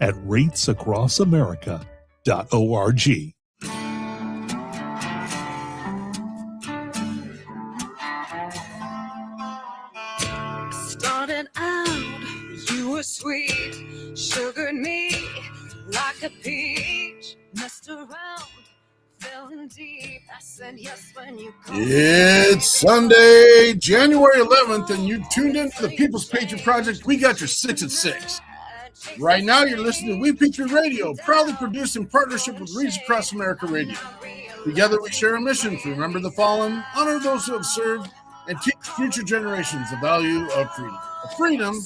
at ratesacrossamerica.org. Started out, you were sweet, sugared me like a peach, messed around, fell in deep. I said yes when you called. It's Sunday, January 11th, and you tuned into the People's Patriot Project. We got your 6 at 6. Right now, you're listening to We Patriot Radio, proudly produced in partnership with Reach Across America Radio. Together, we share a mission to remember the fallen, honor those who have served, and teach future generations the value of freedom. A freedom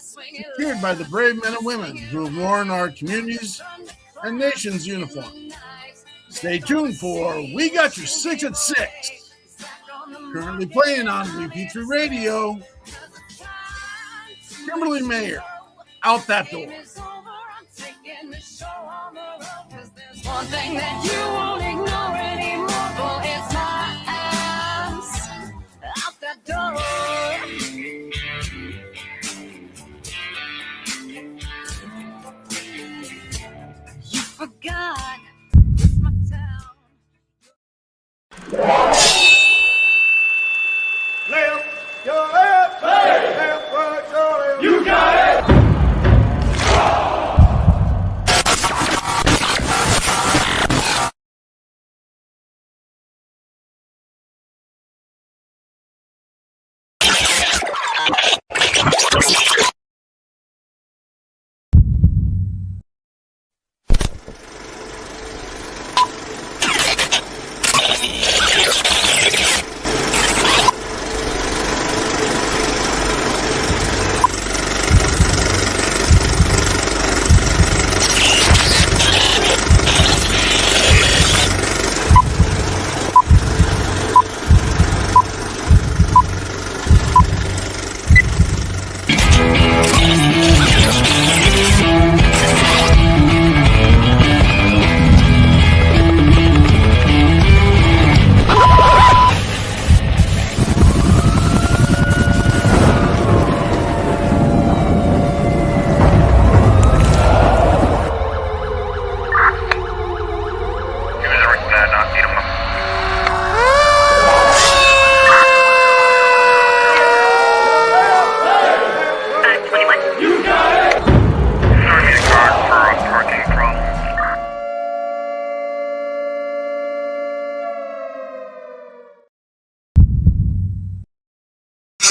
secured by the brave men and women who have worn our communities and nation's uniform. Stay tuned for We Got Your 6 at 6. Currently playing on We Patriot Radio, Kimberly Mayer, Out That Door. One thing that you won't ignore anymore, boy, it's my ass out that door. You forgot it's my town. Left, your left, left, right, your left. You got it.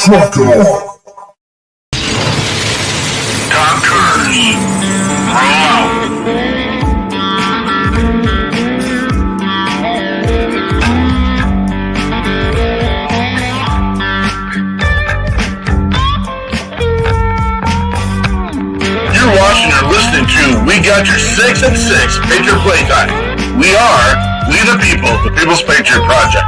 THROTTLE. Tom Cruise, roll out. You're watching or listening to We Got Your 6 at 6 Patriot Playtime. We the people, the People's Patriot Project.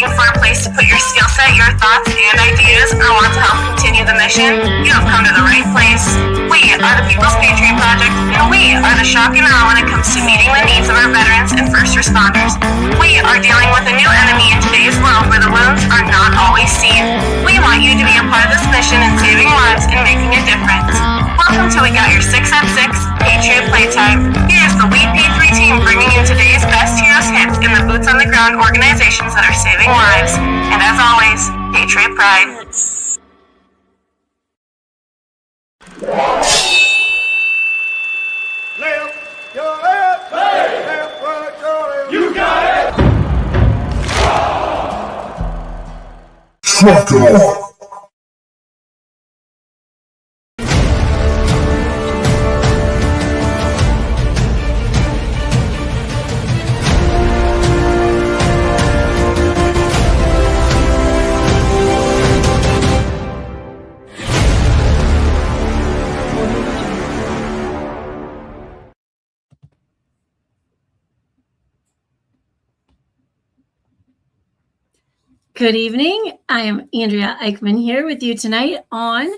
For a place to put your skill set, your thoughts, and ideas, or want to help continue the mission, you have come to the right place. We are the People's Patriot Project, and we are the shock and awe when it comes to meeting the needs of our veterans and first responders. We are dealing with a new enemy in today's world where the wounds are not always seen. We want you to be a part of this mission in saving lives and making a difference. Welcome to We Got Your 6 at 6 Patriot Playtime. Here's the We P3 team bringing you today's best heroes hits in the boots on the ground organizations that are saving lives. And as always, Patriot Pride. Left, your left, left, right, your left. You got it. THROTTLE. Good evening. I am Andrea Eichmann here with you tonight on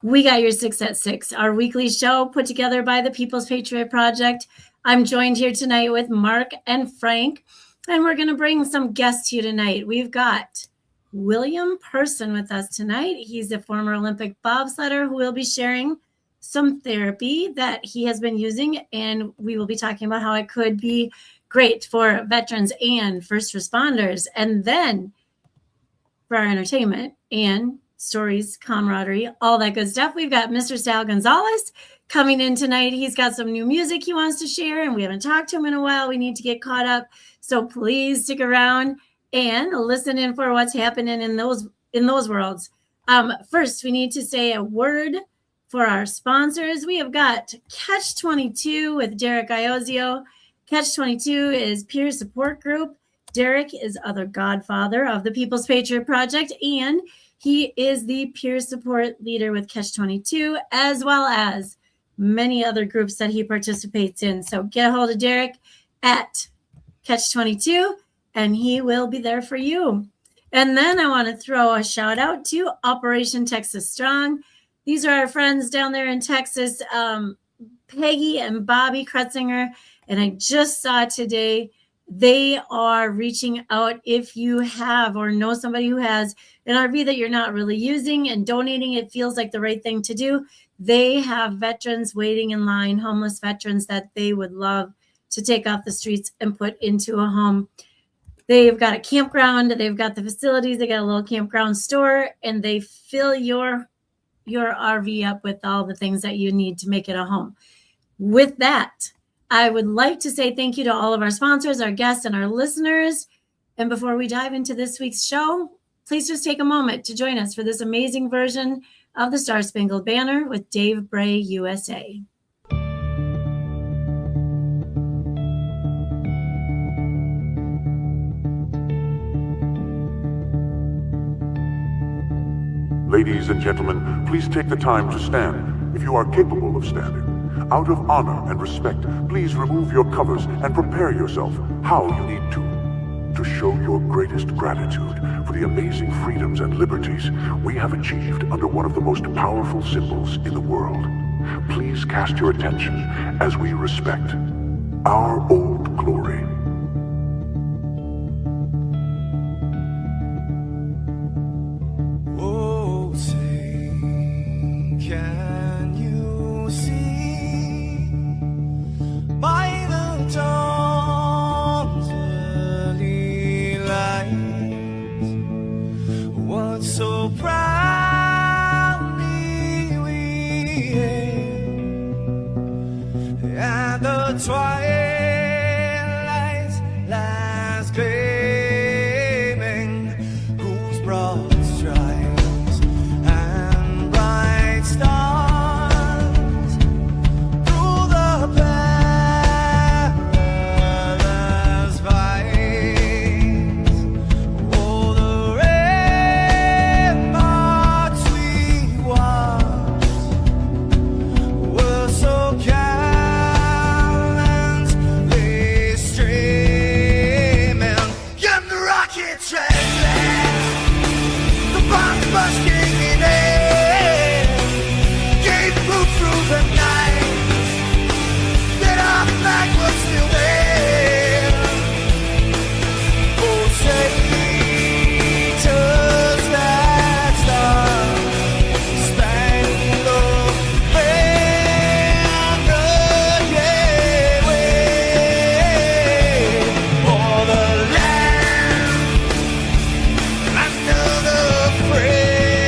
We Got Your 6 at 6, our weekly show put together by the People's Patriot Project. I'm joined here tonight with Mark and Frank, and we're going to bring some guests to you tonight. We've got William Person with us tonight. He's a former Olympic bobsledder who will be sharing some therapy that he has been using, and we will be talking about how it could be great for veterans and first responders. And then for our entertainment and stories, camaraderie, all that good stuff, we've got Mr. Sal Gonzalez coming in tonight. He's got some new music he wants to share, and we haven't talked to him in a while. We need to get caught up. So please stick around and listen in for what's happening in those worlds. First, we need to say a word for our sponsors. We have got Catch-22 with Derek Iozio. Catch-22 is peer support group. Derek is other godfather of the People's Patriot Project, and he is the peer support leader with Catch-22, as well as many other groups that he participates in. So get a hold of Derek at Catch-22, and he will be there for you. And then I want to throw a shout out to Operation Texas Strong. These are our friends down there in Texas, Peggy and Bobby Kretzinger, and I just saw today they are reaching out. If you have or know somebody who has an RV that you're not really using and donating, it feels like the right thing to do. They have veterans waiting in line, homeless veterans that they would love to take off the streets and put into a home. They've got a campground, they've got the facilities, they got a little campground store, and they fill your RV up with all the things that you need to make it a home. With that, I would like to say thank you to all of our sponsors, our guests, and our listeners. And before we dive into this week's show, please just take a moment to join us for this amazing version of the Star Spangled Banner with Dave Bray, USA. Ladies and gentlemen, please take the time to stand if you are capable of standing. Out of honor and respect, please remove your covers and prepare yourself how you need to show your greatest gratitude for the amazing freedoms and liberties we have achieved under one of the most powerful symbols in the world. Please cast your attention as we respect our old glory. Oh, say, can you see by the dawn's early light what so proudly we hailed at the twilight's last gleaming, whose broad stripes and bright stars through the perilous fights, oh, the ramparts we watched were so gallantly streaming, and the rockets trailing, the bombs bursting in air, gave proof through the night that our flag was still there. Oh, say, does that star-spangled banner yet wave o'er the land under the free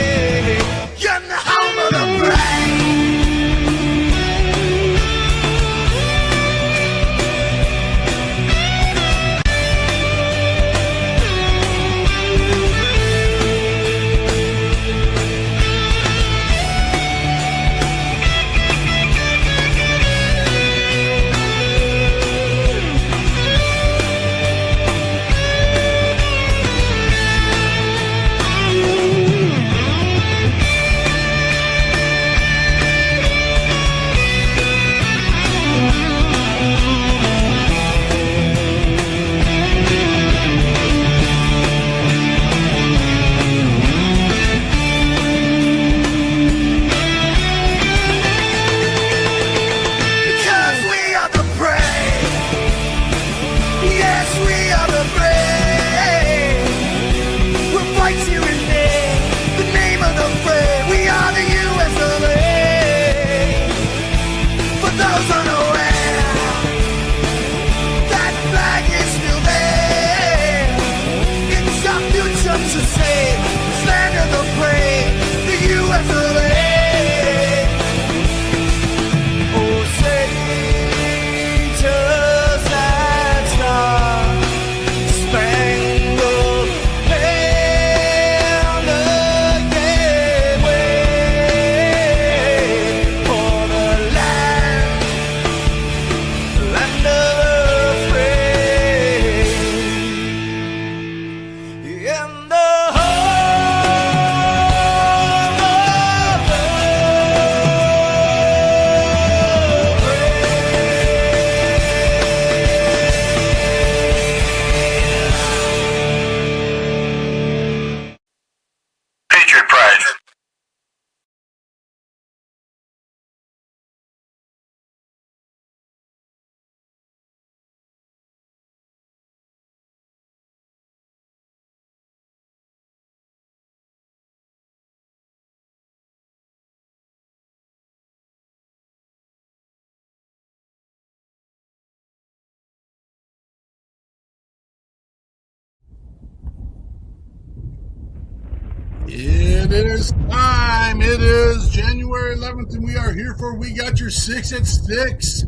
It is time. It is January 11th, and we are here for We Got Your 6 at 6.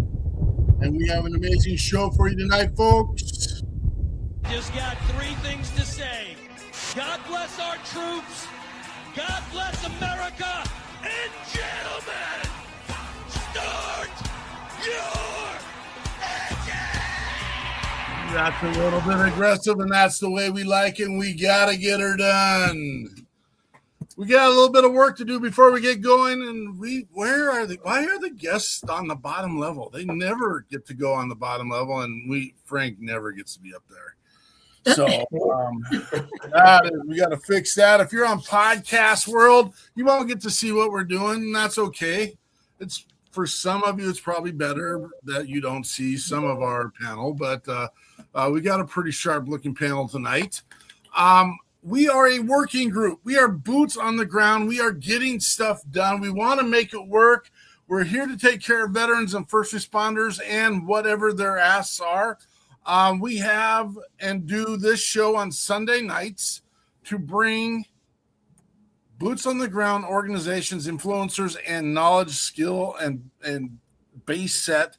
And we have an amazing show for you tonight, folks. Just got three things to say. God bless our troops. God bless America. And gentlemen, start your engine! That's a little bit aggressive, and that's the way we like it. We got to get her done. We got a little bit of work to do before we get going. And why are the guests on the bottom level? They never get to go on the bottom level, and Frank never gets to be up there. So we got to fix that. If you're on podcast world, you won't get to see what we're doing, and that's okay. It's for some of you, it's probably better that you don't see some of our panel, but we got a pretty sharp looking panel tonight. We are a working group. We are boots on the ground. We are getting stuff done. We want to make it work. We're here to take care of veterans and first responders and whatever their asks are. We have and do this show on Sunday nights to bring boots on the ground organizations, influencers, and knowledge, skill, and base set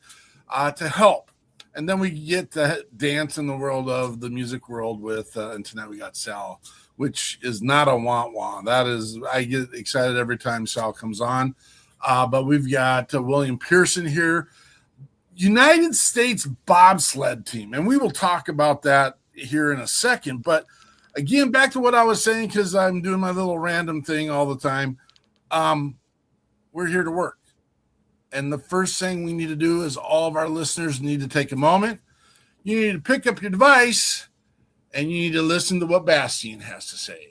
to help. And then we get to dance in the world of the music world with, and tonight we got Sal, which is not a wah-wah. That is, I get excited every time Sal comes on. But we've got William Pearson here, United States Bobsled team. And we will talk about that here in a second. But again, back to what I was saying, because I'm doing my little random thing all the time. We're here to work. And the first thing we need to do is all of our listeners need to take a moment. You need to pick up your device and you need to listen to what Bastian has to say.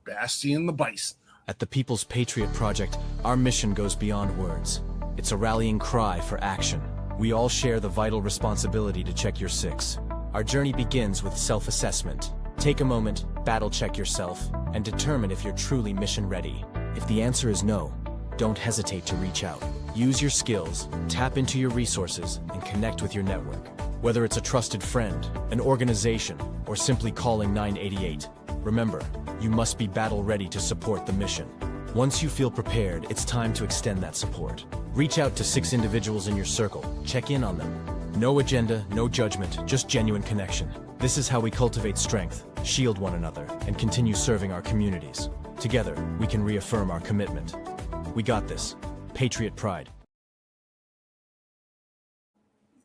Bastian the Bison. At the People's Patriot Project, our mission goes beyond words. It's a rallying cry for action. We all share the vital responsibility to check your six. Our journey begins with self-assessment. Take a moment, battle check yourself, and determine if you're truly mission ready. If the answer is no, don't hesitate to reach out. Use your skills, tap into your resources, and connect with your network. Whether it's a trusted friend, an organization, or simply calling 988, remember, you must be battle ready to support the mission. Once you feel prepared, it's time to extend that support. Reach out to 6 individuals in your circle, check in on them. No agenda, no judgment, just genuine connection. This is how we cultivate strength, shield one another, and continue serving our communities. Together, we can reaffirm our commitment. We got this. Patriot Pride.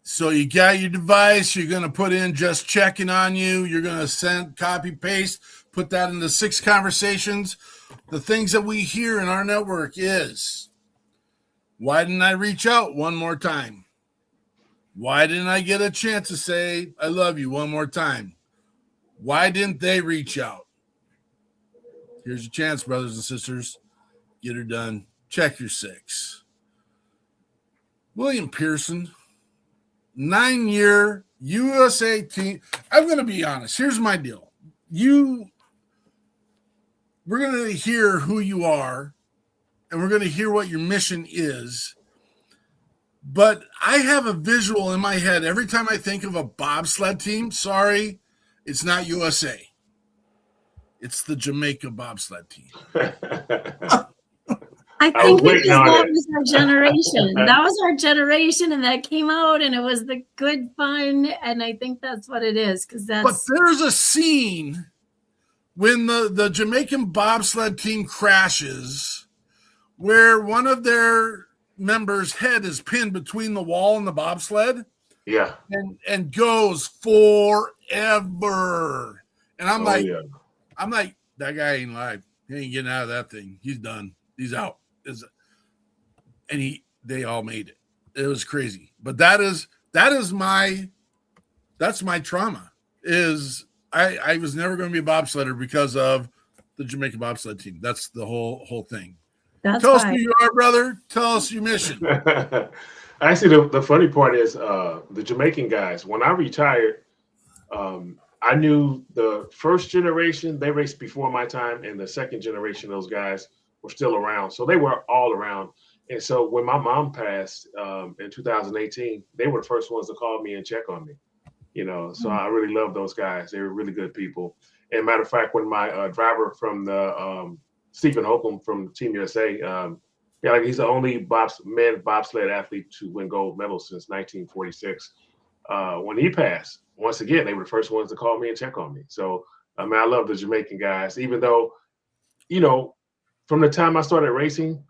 So you got your device, you're going to put in just checking on you, you're going to send, copy, paste, put that into 6 conversations. The things that we hear in our network is, why didn't I reach out one more time? Why didn't I get a chance to say, I love you one more time? Why didn't they reach out? Here's your chance, brothers and sisters. Get her done. Check your 6. William Pearson, 9-year USA team. I'm going to be honest. Here's my deal. We're going to hear who you are, and we're going to hear what your mission is. But I have a visual in my head every time I think of a bobsled team. Sorry, it's not USA. It's the Jamaica bobsled team. I think because that was our generation. That was our generation, and that came out, and it was the good fun, and I think that's what it is. But there's a scene when the Jamaican bobsled team crashes where one of their members' head is pinned between the wall and the bobsled. Yeah. And goes forever. And I'm like, that guy ain't live. He ain't getting out of that thing. He's done. He's out. And they all made it. It was crazy. But that's my trauma. Is I was never going to be a bobsledder because of the Jamaica bobsled team. That's the whole thing. Tell us who you are, brother. Tell us your mission. Actually, the funny part is the Jamaican guys. When I retired, I knew the first generation, they raced before my time, and the second generation, those guys were still around. So they were all around. And so when my mom passed in 2018, they were the first ones to call me and check on me. So I really love those guys. They were really good people. And matter of fact, when my driver from the Stephen Holcomb from Team USA. Yeah, like he's the only men bobsled athlete to win gold medals since 1946. When he passed, once again, they were the first ones to call me and check on me. So, I mean, I love the Jamaican guys, even though, you know, from the time I started racing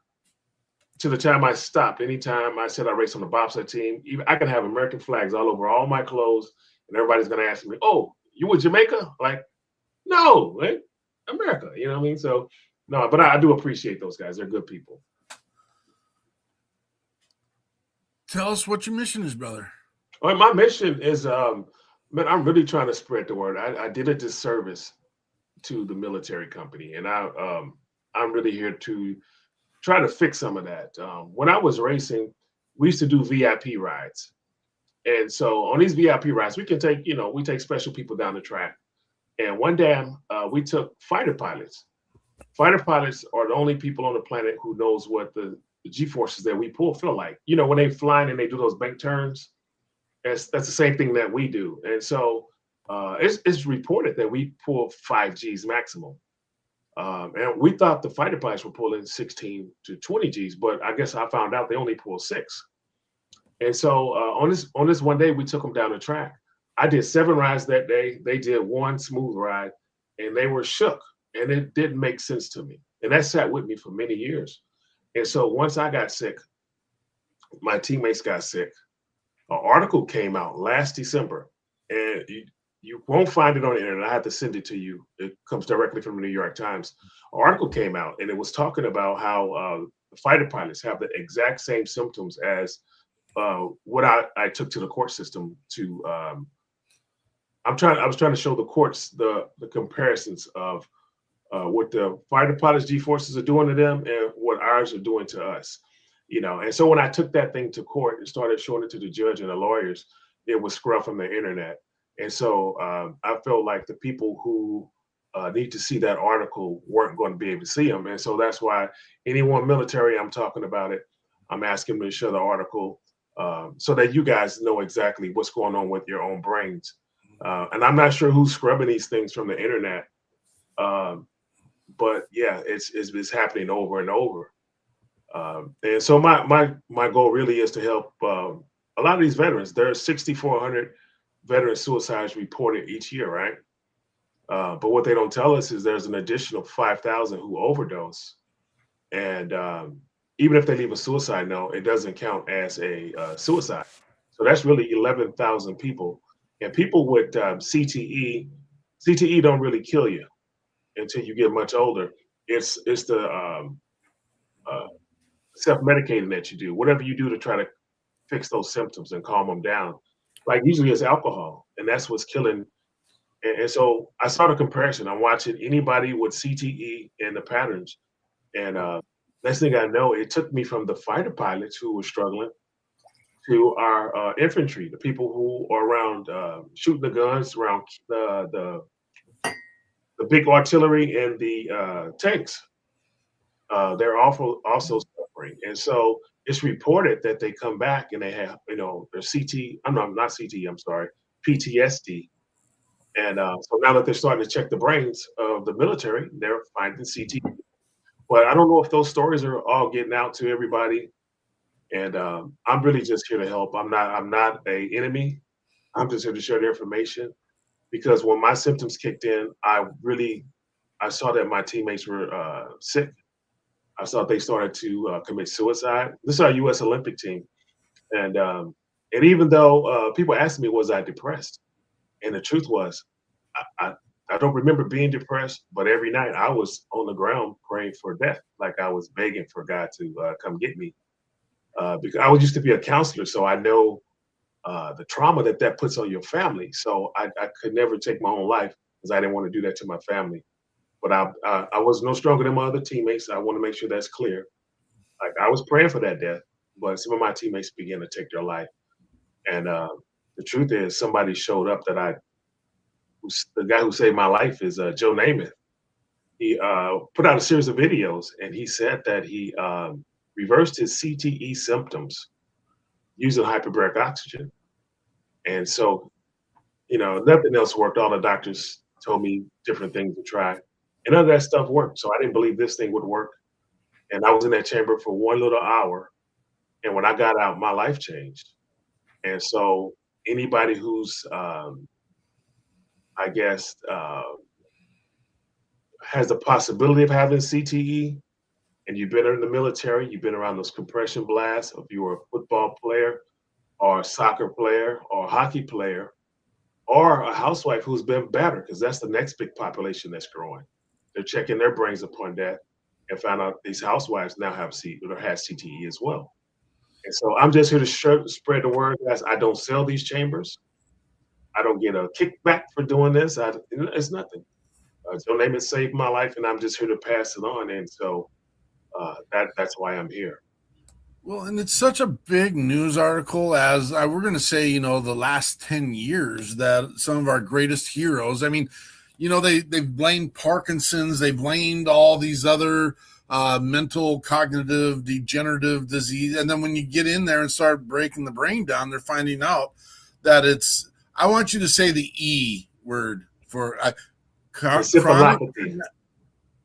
to the time I stopped, anytime I said I raced on the bobsled team, even I can have American flags all over all my clothes, and everybody's going to ask me, "Oh, you with Jamaica?" Like, no, right? America, you know what I mean? So, no, but I do appreciate those guys. They're good people. Tell us what your mission is, brother. Well, my mission is, man, I'm really trying to spread the word. I did a disservice to the military company, and I'm really here to try to fix some of that. When I was racing, we used to do VIP rides, and so on these VIP rides, we can take, we take special people down the track. And one day, we took fighter pilots. Fighter pilots are the only people on the planet who knows what the G-forces that we pull feel like. You know, when they flying and they do those bank turns, that's the same thing that we do. And so it's reported that we pull 5 Gs maximum. And we thought the fighter pilots were pulling 16 to 20 Gs, but I guess I found out they only pull 6. And so on this one day, we took them down the track. I did 7 rides that day. They did 1 smooth ride, and they were shook, and it didn't make sense to me. And that sat with me for many years. And so once I got sick, my teammates got sick. An article came out last December, and you won't find it on the internet. I have to send it to you. It comes directly from the New York Times. An article came out, and it was talking about how fighter pilots have the exact same symptoms as what I took to the court system to. I was trying to show the courts the comparisons of what the fighter pilots G-forces are doing to them and what ours are doing to us. And so when I took that thing to court and started showing it to the judge and the lawyers, it was scrubbed from the internet. And so I felt like the people who need to see that article weren't going to be able to see them. And so that's why anyone military, I'm talking about it, I'm asking them to share the article so that you guys know exactly what's going on with your own brains. And I'm not sure who's scrubbing these things from the internet. But yeah, it's happening over and over. And so my goal really is to help a lot of these veterans. There are 6,400 veteran suicides reported each year, right? But what they don't tell us is there's an additional 5,000 who overdose. And even if they leave a suicide note, it doesn't count as a suicide. So that's really 11,000 people. And people with CTE don't really kill you until you get much older. It's the self-medicating that you do, whatever you do to try to fix those symptoms and calm them down. Like usually it's alcohol, and that's what's killing. And so I saw the comparison. I'm watching anybody with CTE and the patterns. And next thing I know, it took me from the fighter pilots who were struggling to our infantry, the people who are around shooting the guns, around the big artillery and the tanks. They're also suffering. And so it's reported that they come back and they have, their PTSD. And so now that they're starting to check the brains of the military, they're finding CTE. But I don't know if those stories are all getting out to everybody. And I'm really just here to help. I'm not an enemy. I'm just here to share the information. Because when my symptoms kicked in, I saw that my teammates were sick. I saw they started to commit suicide. This is our U.S. Olympic team. And even though people asked me, was I depressed? And the truth was, I don't remember being depressed, but every night I was on the ground praying for death, like I was begging for God to come get me. Because I used to be a counselor, so I know the trauma that puts on your family. So I could never take my own life because I didn't want to do that to my family. But I was no stronger than my other teammates. I want to make sure that's clear. Like I was praying for that death, but some of my teammates began to take their life. And the truth is, somebody showed up that the guy who saved my life is Joe Namath. He put out a series of videos, and he said that he reversed his CTE symptoms using hyperbaric oxygen. And so, nothing else worked. All the doctors told me different things to try. And none of that stuff worked. So I didn't believe this thing would work. And I was in that chamber for 1 little hour. And when I got out, my life changed. And so anybody who's, I guess, has the possibility of having CTE, and you've been in the military, you've been around those compression blasts, if you were a football player or a soccer player or a hockey player, or a housewife who's been battered, because that's the next big population that's growing. They're checking their brains upon that and found out these housewives now have CTE as well. And so I'm just here to spread the word, guys. I don't sell these chambers. I don't get a kickback for doing this. It's nothing. Your name has saved my life, and I'm just here to pass it on. And so that's why I'm here. Well, and it's such a big news article, as we're going to say, the last 10 years that some of our greatest heroes, I mean, they've blamed Parkinson's, they blamed all these other mental, cognitive, degenerative disease. And then when you get in there and start breaking the brain down, they're finding out that it's, I want you to say the E word for encephalopathy.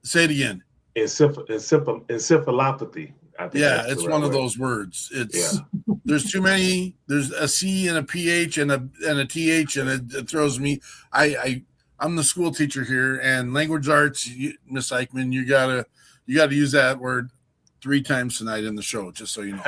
Say it again. Encephalopathy. Yeah, it's one of those words. It's there's too many. There's a C and a PH and a TH, and it throws me. I'm the school teacher here, and language arts, Miss Eichmann, you gotta use that word 3 times tonight in the show, just so you know,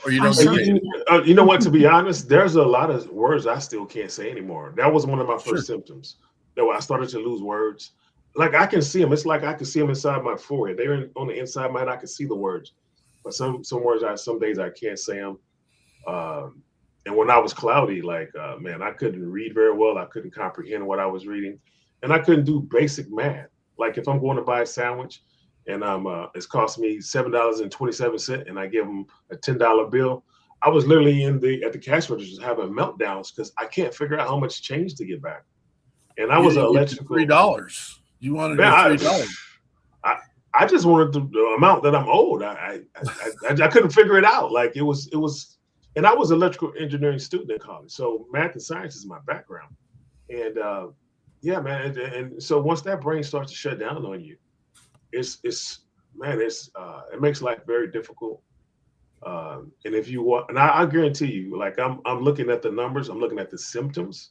or you don't get paid. You know what? To be honest, there's a lot of words I still can't say anymore. That was one of my first symptoms. That I started to lose words. Like I can see them. It's like I can see them inside my forehead. They're on the inside of mine. I can see the words. But some words, some days I can't say them. And when I was cloudy, man, I couldn't read very well. I couldn't comprehend what I was reading, and I couldn't do basic math. Like if I'm going to buy a sandwich, and it's cost me $7.27, and I give them a $10 bill, I was literally at the cash register having meltdowns because I can't figure out how much change to get back. And I was electrical. $3. You wanted $3. I just wanted the amount that I'm owed. I couldn't figure it out. Like it was, and I was an electrical engineering student in college, so math and science is my background. And yeah, man. And so once that brain starts to shut down on you, it makes life very difficult. And if you want, and I guarantee you, like I'm looking at the numbers, I'm looking at the symptoms.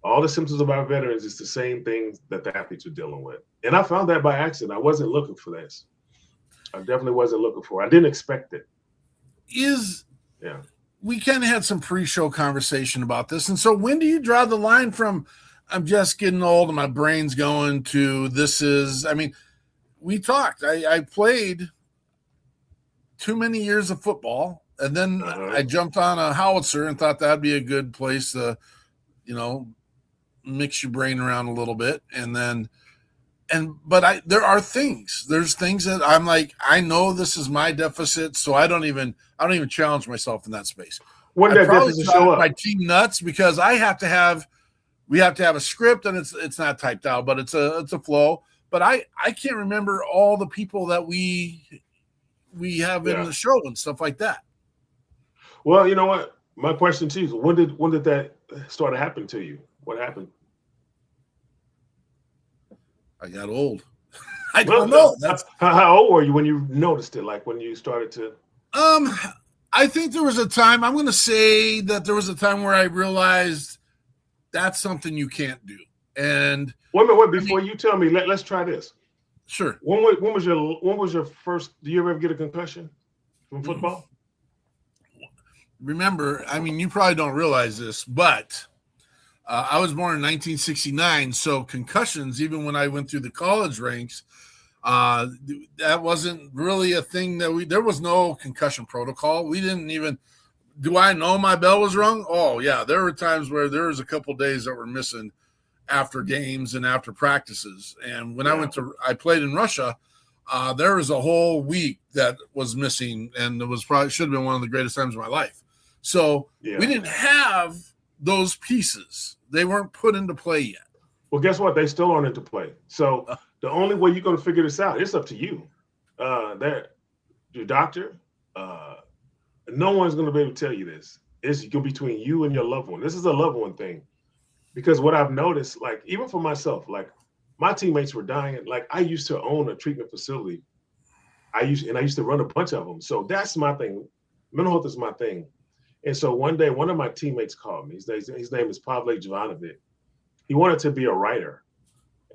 All the symptoms of our veterans is the same things that the athletes are dealing with. And I found that by accident. I wasn't looking for this. I definitely wasn't looking for it. I didn't expect it. We kind of had some pre-show conversation about this. And so when do you draw the line from I'm just getting old and my brain's going to we talked. I played too many years of football, and then I jumped on a howitzer and thought that'd be a good place to, mix your brain around a little bit. But there are things. There's things that I'm like, I know this is my deficit, so I don't even challenge myself in that space. When that deficit show up? My team nuts because we have to have a script, and it's not typed out, but it's a flow. But I can't remember all the people that we have in the show and stuff like that. Well, you know what? My question to you is, when did that start to happen to you? What happened? I got old. I don't know. How old were you when you noticed it? Like when you started to? I think there was a time. I'm going to say that there was a time where I realized that's something you can't do. And wait. Before you tell me, let's try this. Sure. When was your first? Do you ever get a concussion from football? Remember, you probably don't realize this, but I was born in 1969, so concussions, even when I went through the college ranks, that wasn't really a thing there was no concussion protocol. We didn't even, do I know my bell was rung? Oh yeah. There were times where there was a couple days that were missing after games and after practices. And when I played in Russia, there was a whole week that was missing, and it was should have been one of the greatest times of my life. So we didn't have those pieces. They weren't put into play yet. Well, guess what? They still aren't into play. So the only way you're going to figure this out, it's up to you. Your doctor, no one's going to be able to tell you this. It's going to be between you and your loved one. This is a loved one thing. Because what I've noticed, like even for myself, like my teammates were dying. Like I used to own a treatment facility. I used to run a bunch of them. So that's my thing. Mental health is my thing. And so one day, one of my teammates called me. His name is Bobsled. He wanted to be a writer.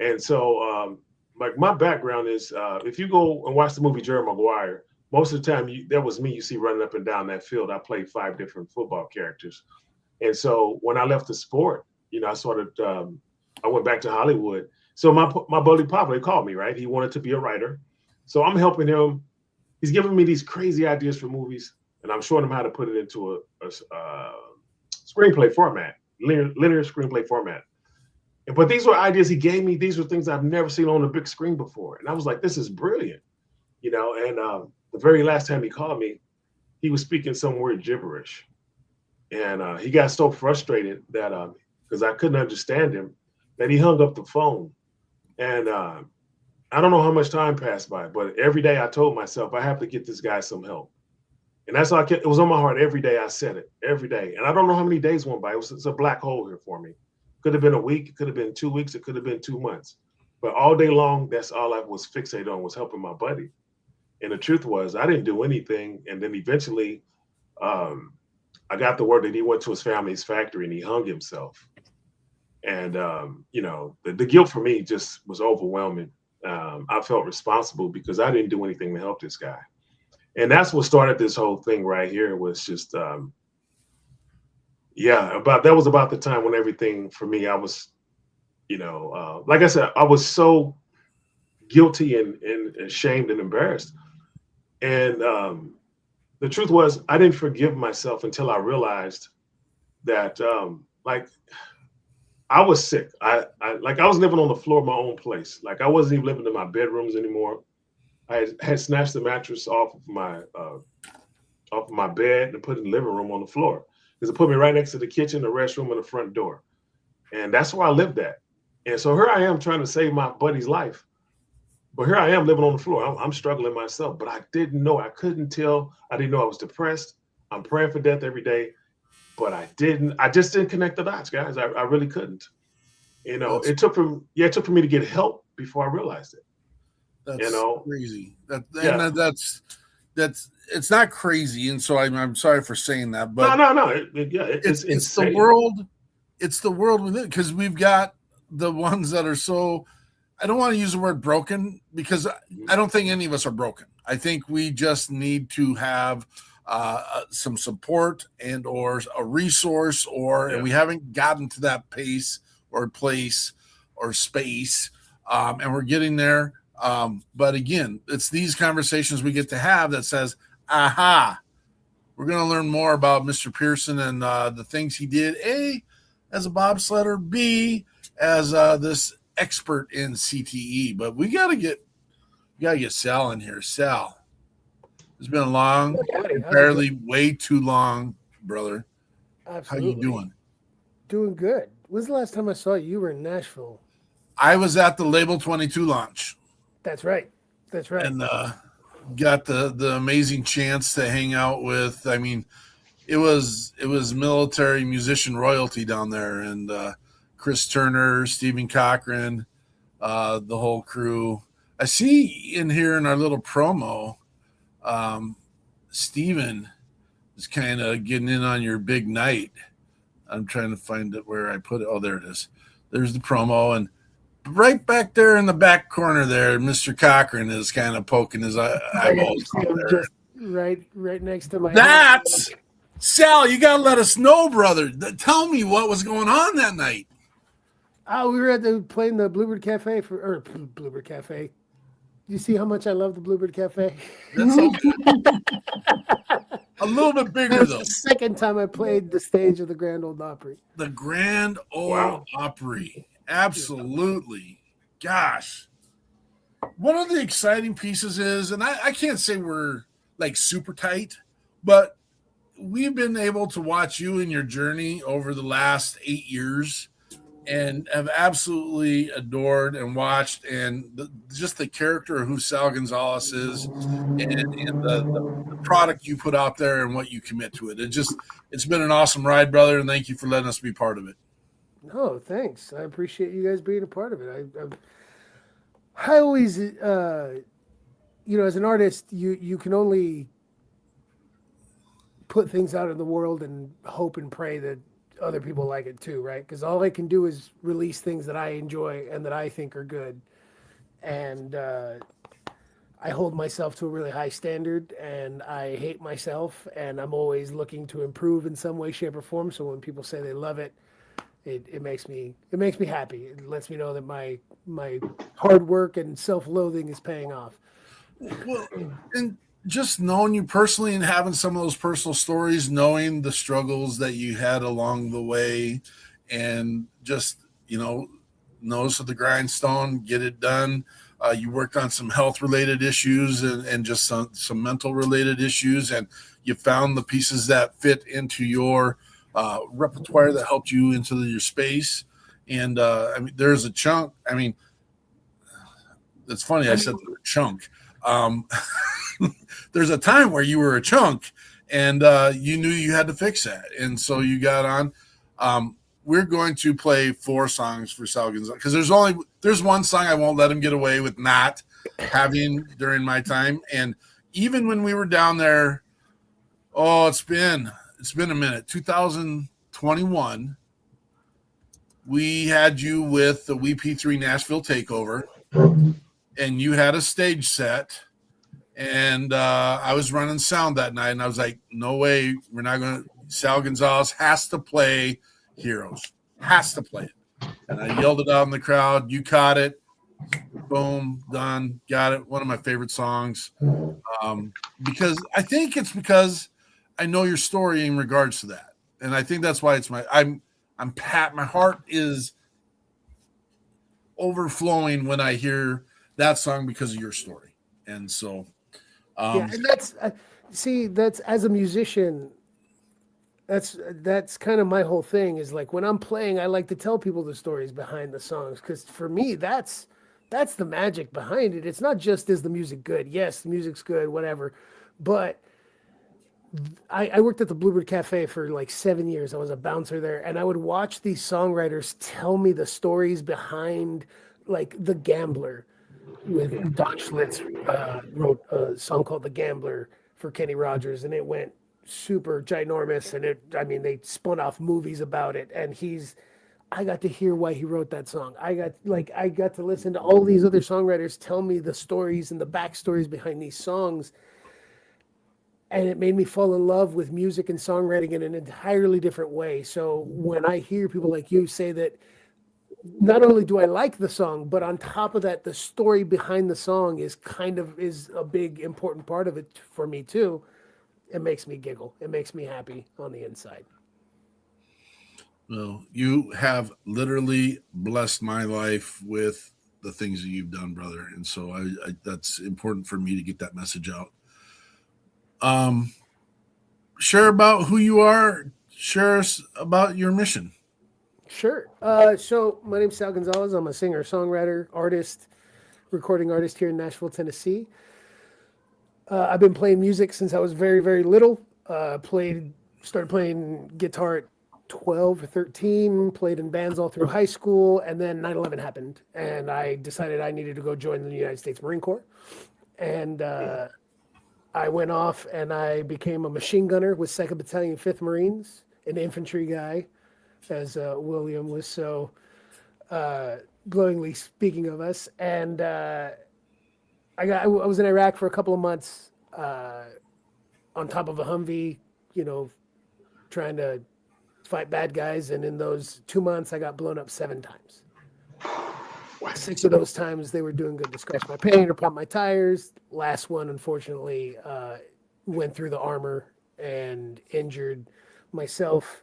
And so like my background is, if you go and watch the movie Jerry Maguire, most of the time that was me you see running up and down that field. I played 5 different football characters. And so when I left the sport, you know, I went back to Hollywood. So my buddy Pablo called me, right? He wanted to be a writer. So I'm helping him. He's giving me these crazy ideas for movies, and I'm showing him how to put it into a screenplay format, linear screenplay format. But these were ideas he gave me. These were things I've never seen on a big screen before. And I was like, this is brilliant, you know? And the very last time he called me, he was speaking some weird gibberish. And he got so frustrated that, because I couldn't understand him, that he hung up the phone. And I don't know how much time passed by, but every day I told myself, I have to get this guy some help. And that's all it was on my heart. Every day I said it, every day. And I don't know how many days went by. It's a black hole here for me. Could have been a week, it could have been 2 weeks, it could have been 2 months. But all day long, that's all I was fixated on, was helping my buddy. And the truth was, I didn't do anything. And then eventually, I got the word that he went to his family's factory and he hung himself. And, you know, the guilt for me just was overwhelming. I felt responsible because I didn't do anything to help this guy. And that's what started this whole thing right here, was just, that was about the time when everything for me, I was, you know, like I said, I was so guilty and ashamed and embarrassed. And the truth was, I didn't forgive myself until I realized that, like, I was sick. I was living on the floor of my own place. Like I wasn't even living in my bedrooms anymore. I had snatched the mattress off of my bed and put it in the living room on the floor, because it put me right next to the kitchen, the restroom, and the front door. And that's where I lived at. And so here I am trying to save my buddy's life. But here I am living on the floor. I'm struggling myself, but I didn't know. I couldn't tell. I didn't know I was depressed. I'm praying for death every day. But I just didn't connect the dots, guys. I really couldn't. You know, it took for me to get help before I realized it. That's crazy. That's it's not crazy. And so I'm sorry for saying that, but no. It's the world. It's the world within, because we've got the ones that are so, I don't want to use the word broken, because I don't think any of us are broken. I think we just need to have some support and or a resource, and we haven't gotten to that pace or place or space, and we're getting there. But again, it's these conversations we get to have that says, aha, we're going to learn more about Mr. Pearson and the things he did, A, as a bobsledder, B, as this expert in CTE. But we got to get Sal in here. Sal, it's been a long, apparently way too long, brother. Absolutely. How you doing? Doing good. When's the last time I saw you? You were in Nashville. I was at the Label 22 launch. That's right. And got the amazing chance to hang out with, I mean, it was military musician royalty down there, and Chris Turner, Stephen Cochran, the whole crew. I see in here in our little promo, Stephen is kind of getting in on your big night. I'm trying to find it where I put it. Oh, there it is. There's the promo. And right back there in the back corner there, Mr. Cochran is kind of poking his eyeballs. Just right next to my That's head. Sal, you got to let us know, brother. Tell me what was going on that night. Oh, we were playing the Bluebird Cafe Bluebird Cafe. You see how much I love the Bluebird Cafe? That's okay. A little bit bigger, though. The second time I played the stage of the Grand Ole Opry. The Grand Ole Opry. Absolutely. Gosh. One of the exciting pieces is, and I can't say we're like super tight, but we've been able to watch you and your journey over the last 8 years, and have absolutely adored and watched, and just the character of who Sal Gonzalez is, and the product you put out there and what you commit to it. It's been an awesome ride, brother, and thank you for letting us be part of it. No, thanks. I appreciate you guys being a part of it. I always, as an artist, you can only put things out in the world and hope and pray that other people like it too, right? Because all I can do is release things that I enjoy and that I think are good. And I hold myself to a really high standard, and I hate myself, and I'm always looking to improve in some way, shape, or form. So when people say they love it, it makes me happy. It lets me know that my hard work and self-loathing is paying off. Well, and just knowing you personally and having some of those personal stories, knowing the struggles that you had along the way, and just, nose to the grindstone, get it done. You worked on some health related issues and just some mental related issues, and you found the pieces that fit into your repertoire that helped you into your space. And there's a chunk. It's funny. I said the word chunk. There's a time where you were a chunk, and you knew you had to fix that, and so you got on. We're going to play 4 songs for Sal Gonzalez because there's one song I won't let him get away with not having during my time. And even when we were down there, it's been a minute. 2021, we had you with the WP3 Nashville Takeover, and you had a stage set. And I was running sound that night, and I was like, no way, we're not going to. Sal Gonzalez has to play Heroes, has to play it. And I yelled it out in the crowd. You caught it. Boom, done, got it. One of my favorite songs. Because I think it's because I know your story in regards to that. And I think that's why my heart is overflowing when I hear that song because of your story. And so and that's that's as a musician, that's kind of my whole thing is like when I'm playing, I like to tell people the stories behind the songs, because for me that's the magic behind it. It's not just, is the music good? Yes, the music's good, whatever, but I worked at the Bluebird Cafe for like 7 years. I was a bouncer there, and I would watch these songwriters tell me the stories behind, like, The Gambler. With Don Schlitz wrote a song called The Gambler for Kenny Rogers, and it went super ginormous, and they spun off movies about it, and I got to hear why he wrote that song. I got to listen to all these other songwriters tell me the stories and the backstories behind these songs, and it made me fall in love with music and songwriting in an entirely different way. So when I hear people like you say that not only do I like the song, but on top of that, the story behind the song is a big important part of it for me too. It makes me giggle. It makes me happy on the inside. Well, you have literally blessed my life with the things that you've done, brother. And so I that's important for me to get that message out. Share about who you are. Share us about your mission. Sure. So my name's Sal Gonzalez. I'm a singer, songwriter, artist, recording artist here in Nashville, Tennessee. I've been playing music since I was very, very little. Started playing guitar at 12 or 13, played in bands all through high school, and then 9/11 happened, and I decided I needed to go join the United States Marine Corps. And I went off and I became a machine gunner with 2nd Battalion, 5th Marines, an infantry guy, as William was so glowingly speaking of us. And I was in Iraq for a couple of months on top of a Humvee, trying to fight bad guys. And in those 2 months, I got blown up 7 times. 6 of those times they were doing good to scratch my paint or pump my tires. Last one, unfortunately, went through the armor and injured myself,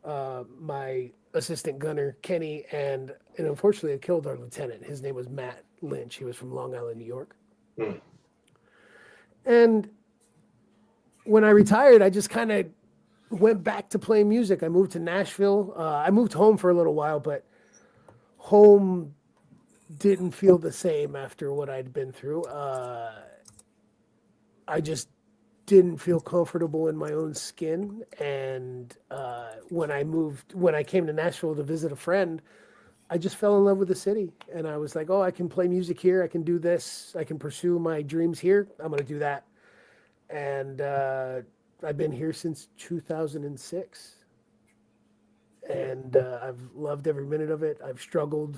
my assistant gunner, Kenny, and unfortunately it killed our lieutenant. His name was Matt Lynch. He was from Long Island, New York. And when I retired, I just kind of went back to playing music. I moved to Nashville. I moved home for a little while, but home didn't feel the same after what I'd been through. I just didn't feel comfortable in my own skin. And when I came to Nashville to visit a friend, I just fell in love with the city, and I was like, oh, I can play music here. I can do this. I can pursue my dreams here. I'm going to do that. And I've been here since 2006. And I've loved every minute of it. I've struggled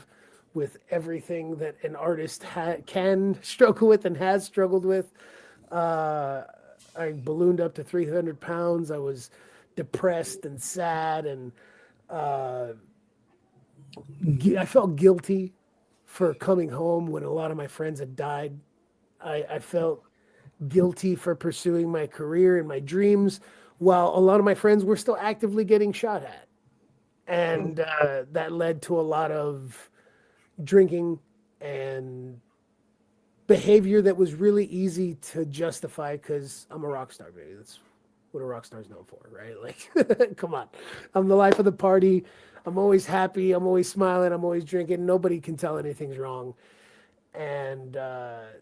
with everything that an artist can struggle with and has struggled with. I ballooned up to 300 pounds. I was depressed and sad, and I felt guilty for coming home when a lot of my friends had died. I felt guilty for pursuing my career and my dreams while a lot of my friends were still actively getting shot at. And that led to a lot of drinking and behavior that was really easy to justify because I'm a rock star, baby. That's what a rock star is known for, right? Like, come on. I'm the life of the party. I'm always happy. I'm always smiling. I'm always drinking. Nobody can tell anything's wrong. And that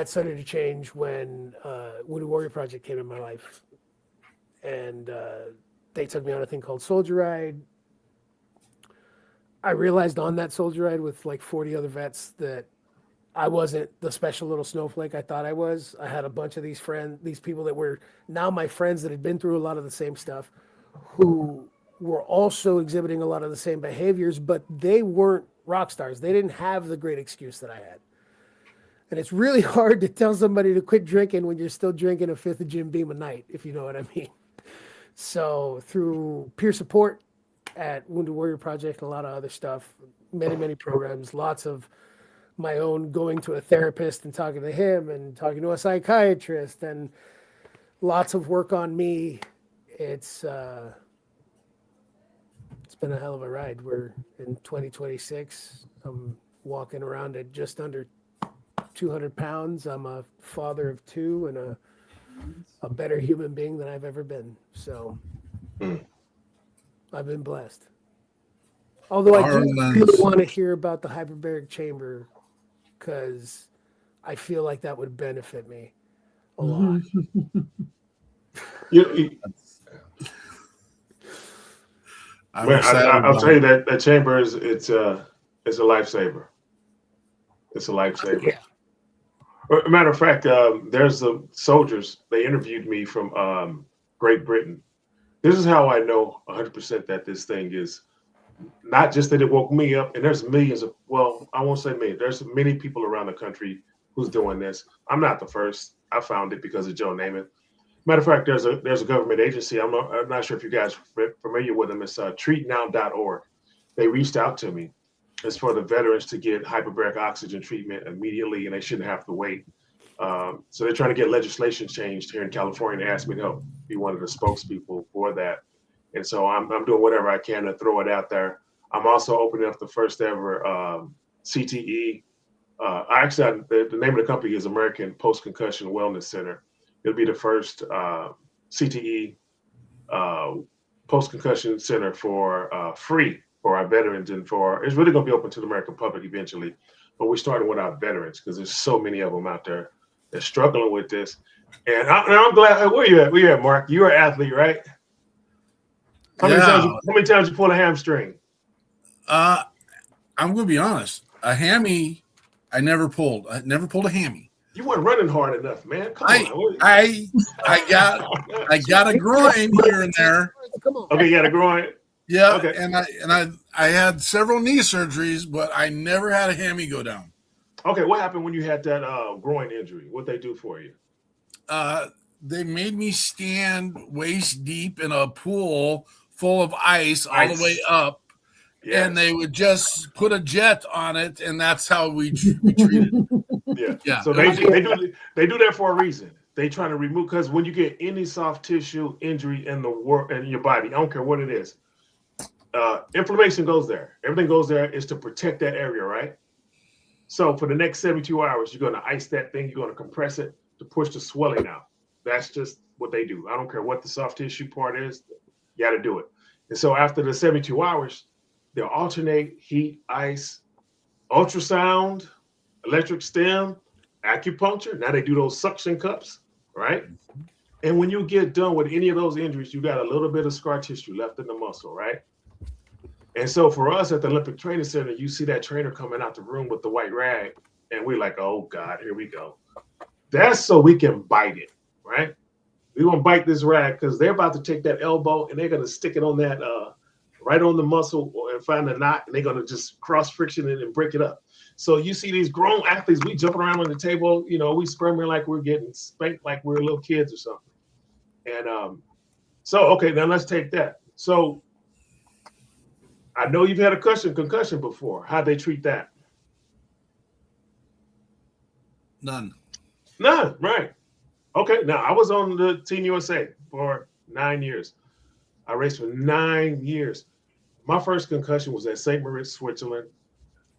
started to change when Wounded Warrior Project came in my life. And they took me on a thing called Soldier Ride. I realized on that Soldier Ride with like 40 other vets that I wasn't the special little snowflake I thought I was. I had a bunch of these people that were now my friends that had been through a lot of the same stuff, who were also exhibiting a lot of the same behaviors, but they weren't rock stars. They didn't have the great excuse that I had. And it's really hard to tell somebody to quit drinking when you're still drinking a fifth of Jim Beam a night, if you know what I mean. So through peer support at Wounded Warrior Project and a lot of other stuff, many programs, lots of my own going to a therapist and talking to him and talking to a psychiatrist and lots of work on me. It's been a hell of a ride. We're in 2026. I'm walking around at just under 200 pounds. I'm a father of two and a better human being than I've ever been. So I've been blessed. Although I do really want to hear about the hyperbaric chamber because I feel like that would benefit me a lot. I'll tell you that chamber is it's a lifesaver. It's a lifesaver. Yeah. Matter of fact, there's the soldiers. They interviewed me from Great Britain. This is how I know 100% that this thing is not just that it woke me up. And there's millions of, well, I won't say millions. There's many people around the country who's doing this. I'm not the first. I found it because of Joe Namath. Matter of fact, there's a government agency. I'm not sure if you guys are familiar with them. It's treatnow.org. They reached out to me. It's for the veterans to get hyperbaric oxygen treatment immediately, and they shouldn't have to wait. So they're trying to get legislation changed here in California. They asked me to help be one of the spokespeople for that. And so I'm doing whatever I can to throw it out there. I'm also opening up the first ever CTE. The name of the company is American Post-Concussion Wellness Center. It'll be the first CTE post-concussion center for free for our veterans, and it's really going to be open to the American public eventually. But we're starting with our veterans because there's so many of them out there that's struggling with this. And I'm glad. Where you at? Where you at, Mark? You're an athlete, right? How many times you pull a hamstring? I'm going to be honest. A hammy, I never pulled. I never pulled a hammy. You weren't running hard enough, man. Come on. I got a groin here and there. Okay, you got a groin. Yeah, okay. And I had several knee surgeries, but I never had a hammy go down. Okay, what happened when you had that groin injury? What'd they do for you? They made me stand waist deep in a pool full of ice all the way up, and they would just put a jet on it, and that's how we treated it. Yeah. So they do that for a reason. They try to remove, because when you get any soft tissue injury in your body, I don't care what it is, inflammation goes there. Everything goes there is to protect that area, right? So for the next 72 hours, you're going to ice that thing. You're going to compress it to push the swelling out. That's just what they do. I don't care what the soft tissue part is. You got to do it. And so after the 72 hours, they'll alternate heat, ice, ultrasound, electric stim, acupuncture. Now they do those suction cups, right? And when you get done with any of those injuries, you got a little bit of scar tissue left in the muscle, right? And so for us at the Olympic Training Center, you see that trainer coming out the room with the white rag, and we're like, oh God, here we go. That's so we can bite it, right? We're gonna bite this rag because they're about to take that elbow and they're gonna stick it on that right on the muscle and find a knot, and they're gonna just cross friction it and break it up. So you see these grown athletes, we jumping around on the table, you know, we squirming like we're getting spanked like we're little kids or something. And so okay, now let's take that. So I know you've had a concussion before. How'd they treat that? None, right. Okay, now I was on the Team USA for 9 years. I raced for 9 years. My first concussion was at St. Moritz, Switzerland,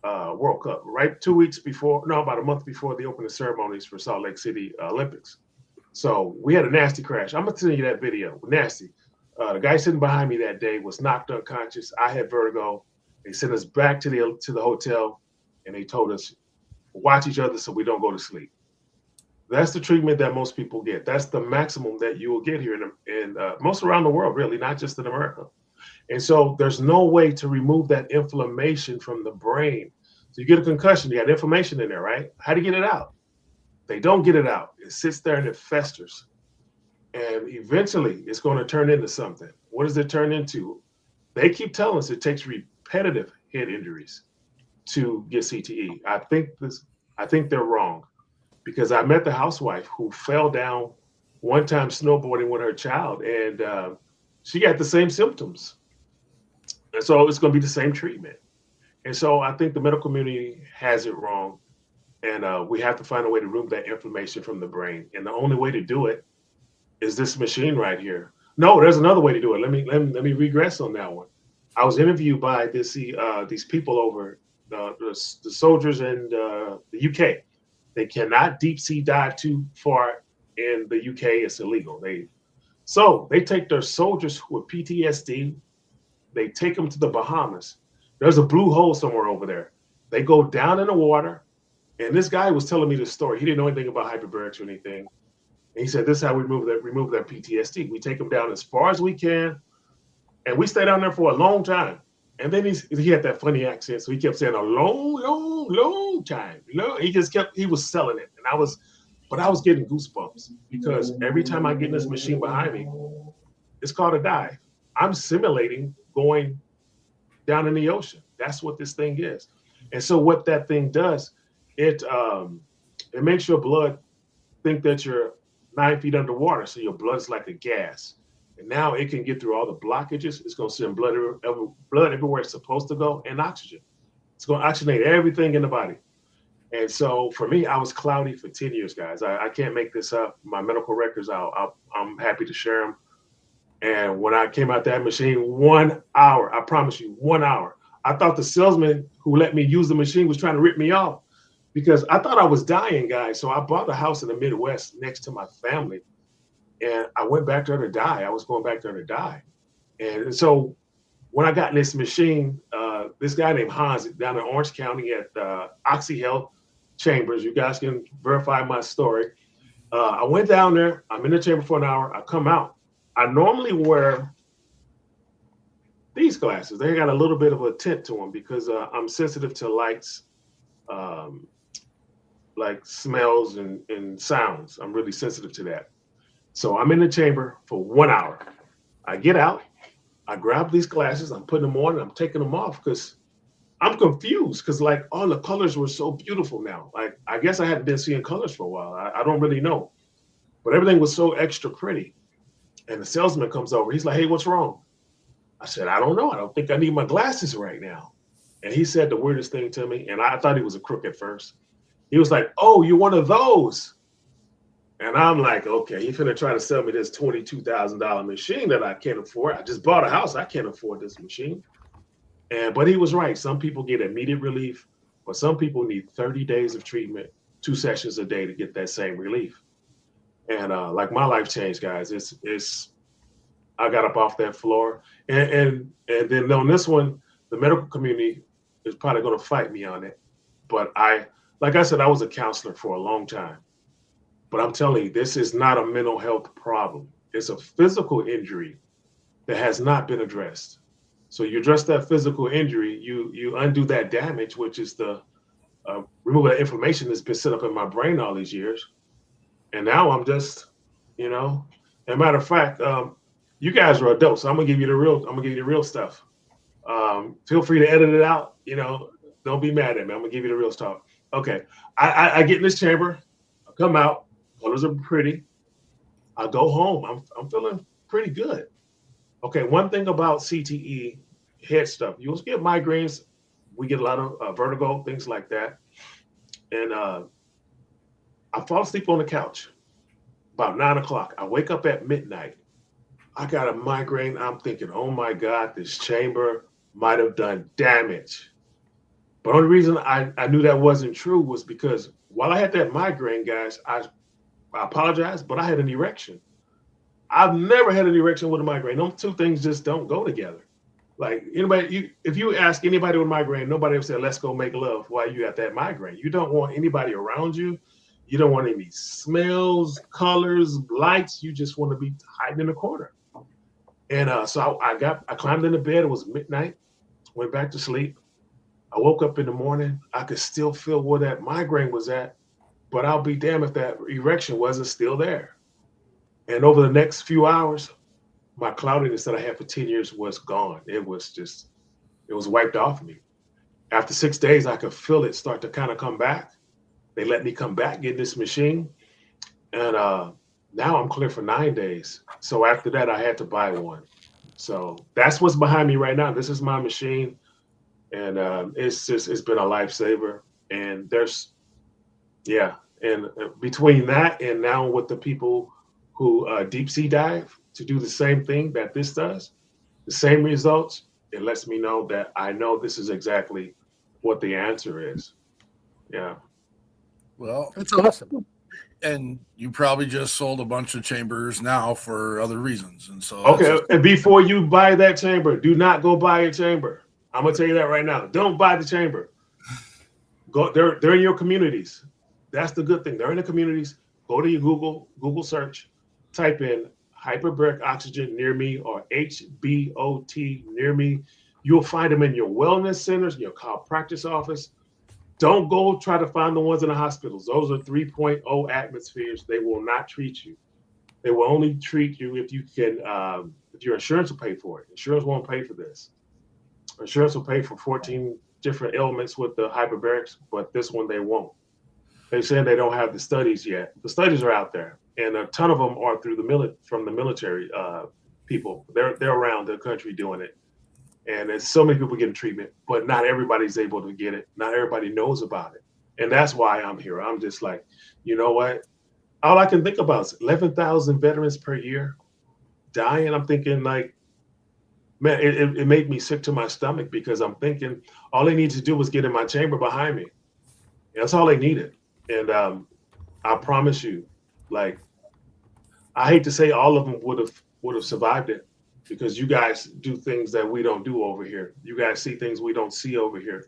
World Cup, right 2 weeks before, no, about a month before the opening ceremonies for Salt Lake City Olympics. So we had a nasty crash. I'm gonna send you that video, nasty. The guy sitting behind me that day was knocked unconscious. I had vertigo. They sent us back to the hotel, and they told us, watch each other so we don't go to sleep. That's the treatment that most people get. That's the maximum that you will get here in most around the world, really, not just in America. And so there's no way to remove that inflammation from the brain. So you get a concussion, you got inflammation in there, right? How do you get it out? They don't get it out. It sits there and it festers. And eventually it's going to turn into something. What does it turn into? They keep telling us it takes repetitive head injuries to get CTE. I think they're wrong, because I met the housewife who fell down one time snowboarding with her child, and she got the same symptoms. And so it's going to be the same treatment. And so I think the medical community has it wrong, and we have to find a way to remove that inflammation from the brain. And the only way to do it is this machine right here. No, there's another way to do it. Let me regress on that one. I was interviewed by these people over the soldiers in the UK. They cannot deep sea dive too far in the UK. It's illegal. So they take their soldiers with PTSD. They take them to the Bahamas. There's a blue hole somewhere over there. They go down in the water, and this guy was telling me this story. He didn't know anything about hyperbarics or anything. And he said, this is how we remove that PTSD. We take them down as far as we can, and we stay down there for a long time. And then he had that funny accent, so he kept saying a long time. You know, he was selling it, and I was getting goosebumps, because every time I get in this machine behind me, it's called a dive. I'm simulating going down in the ocean. That's what this thing is. And so what that thing does, it makes your blood think that you're 9 feet underwater, so your blood is like a gas. And now it can get through all the blockages. It's going to send blood everywhere it's supposed to go, and oxygen. It's going to oxygenate everything in the body. And so for me, I was cloudy for 10 years, guys. I can't make this up. My medical records, I'm happy to share them. And when I came out that machine, 1 hour, I promise you, 1 hour. I thought the salesman who let me use the machine was trying to rip me off, because I thought I was dying, guys. So I bought a house in the Midwest next to my family. And I went back there to die. I was going back there to die. And so when I got in this machine, this guy named Hans down in Orange County at Oxy Health Chambers, you guys can verify my story. I went down there. I'm in the chamber for an hour. I come out. I normally wear these glasses. They got a little bit of a tint to them, because I'm sensitive to lights, like smells and sounds. I'm really sensitive to that. So I'm in the chamber for 1 hour. I get out, I grab these glasses, I'm putting them on, and I'm taking them off, because I'm confused, because like all the colors were so beautiful now. Like, I guess I hadn't been seeing colors for a while. I don't really know, but everything was so extra pretty. And the salesman comes over. He's like, hey, what's wrong? I said, I don't know. I don't think I need my glasses right now. And he said the weirdest thing to me, and I thought he was a crook at first. He was like, oh, you're one of those. And I'm like, okay, he's finna try to sell me this $22,000 machine that I can't afford. I just bought a house. I can't afford this machine. But he was right. Some people get immediate relief, but some people need 30 days of treatment, 2 sessions a day to get that same relief. And like, my life changed, guys. I got up off that floor, and then on this one, the medical community is probably going to fight me on it. But like I said, I was a counselor for a long time. But I'm telling you, this is not a mental health problem. It's a physical injury that has not been addressed. So you address that physical injury, you undo that damage, which is the removal of that inflammation that's been set up in my brain all these years. And now I'm just, you know, as a matter of fact, you guys are adults, so I'm gonna give you the real stuff. Feel free to edit it out, you know, don't be mad at me. I'm gonna give you the real stuff. Okay, I get in this chamber, I come out, colors are pretty. I go home, I'm feeling pretty good. Okay, one thing about CTE head stuff, you'll get migraines. We get a lot of vertigo, things like that. And I fall asleep on the couch about 9 o'clock. I wake up at midnight. I got a migraine. I'm thinking, oh my God, this chamber might have done damage. But the only reason I knew that wasn't true was because while I had that migraine, guys, I apologize, but I had an erection. I've never had an erection with a migraine. Those two things just don't go together. Like anybody, if you ask anybody with a migraine, nobody ever said, let's go make love while you got that migraine. You don't want anybody around you. You don't want any smells, colors, lights. You just want to be hiding in the corner. And so I climbed into bed. It was midnight, went back to sleep. I woke up in the morning. I could still feel where that migraine was at, but I'll be damned if that erection wasn't still there. And over the next few hours, my cloudiness that I had for 10 years was gone. It was wiped off me. After 6 days, I could feel it start to kind of come back. They let me come back, get in this machine. And now I'm clear for 9 days. So after that, I had to buy one. So that's what's behind me right now. This is my machine. And it's been a lifesaver. And between that and now with the people who deep sea dive to do the same thing that this does, the same results, it lets me know that I know this is exactly what the answer is. Yeah. Well, That's awesome. And you probably just sold a bunch of chambers now for other reasons. And so okay, and before you buy that chamber, do not go buy a chamber. I'm gonna tell you that right now. Don't buy the chamber. Go, they're in your communities. That's the good thing. They're in the communities. Go to your Google search, type in hyperbaric oxygen near me or HBOT near me. You'll find them in your wellness centers, in your chiropractic office. Don't go try to find the ones in the hospitals. Those are 3.0 atmospheres. They will not treat you. They will only treat you if you can, if your insurance will pay for it. Insurance won't pay for this. Insurance will pay for 14 different ailments with the hyperbarics, but this one they won't. They said they don't have the studies yet. The studies are out there, and a ton of them are through from the military people. They're around the country doing it. And there's so many people getting treatment, but not everybody's able to get it. Not everybody knows about it. And that's why I'm here. I'm just like, you know what? All I can think about is 11,000 veterans per year dying. I'm thinking like, man, it made me sick to my stomach because I'm thinking all they need to do was get in my chamber behind me. That's all they needed. And I promise you, like, I hate to say all of them would have survived it, because you guys do things that we don't do over here. You guys see things we don't see over here.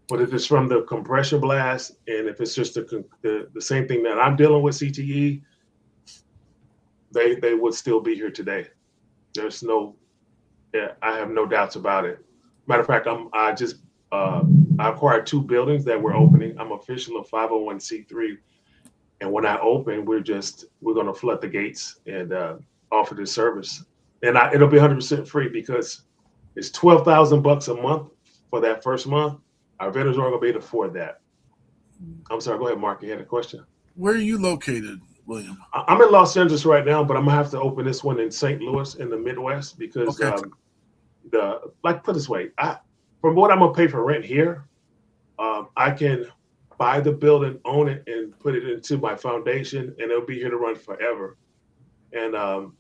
But if it's from the compression blast, and if it's just the same thing that I'm dealing with, CTE, they would still be here today. There's I have no doubts about it. Matter of fact, I acquired 2 buildings that we're opening. I'm official of 501c3. And when I open, we're going to flood the gates and offer this service. And it'll be 100% free because it's $12,000 a month for that first month. Our vendors aren't going to be able to afford that. I'm sorry. Go ahead, Mark. You had a question. Where are you located, William? I'm in Los Angeles right now, but I'm going to have to open this one in St. Louis in the Midwest because put it this way, from what I'm going to pay for rent here, I can buy the building, own it, and put it into my foundation, and it'll be here to run forever. And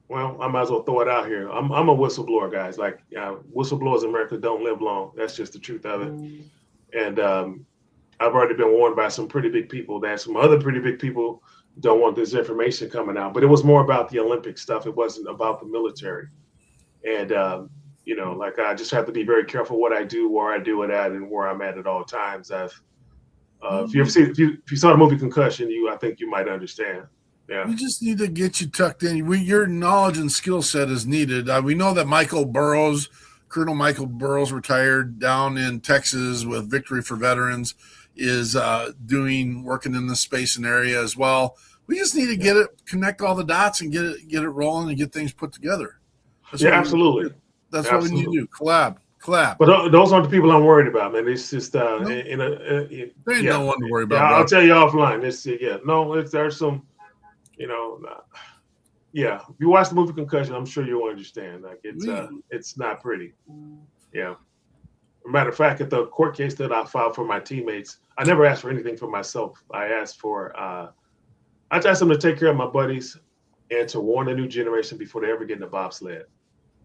well, I might as well throw it out here. I'm a whistleblower, guys. Like, whistleblowers in America don't live long. That's just the truth of it. And I've already been warned by some pretty big people that some other pretty big people don't want this information coming out. But it was more about the Olympic stuff. It wasn't about the military. And, like, I just have to be very careful what I do, where I do it at, and where I'm at all times. If you saw the movie Concussion, I think you might understand. Yeah. We just need to get you tucked in. Your knowledge and skill set is needed. We know that Colonel Michael Burrows, retired down in Texas with Victory for Veterans, is working in the space and area as well. We just need to connect all the dots and get it rolling and get things put together. Absolutely. That's what we need to do. Collab. But those aren't the people I'm worried about, man. It's just there ain't no one to worry about. Yeah, I'll tell you offline. There's some, if you watch the movie Concussion, I'm sure you'll understand. Like it's not pretty. Yeah. Matter of fact, at the court case that I filed for my teammates, I never asked for anything for myself. I asked them to take care of my buddies and to warn the new generation before they ever get in the bobsled.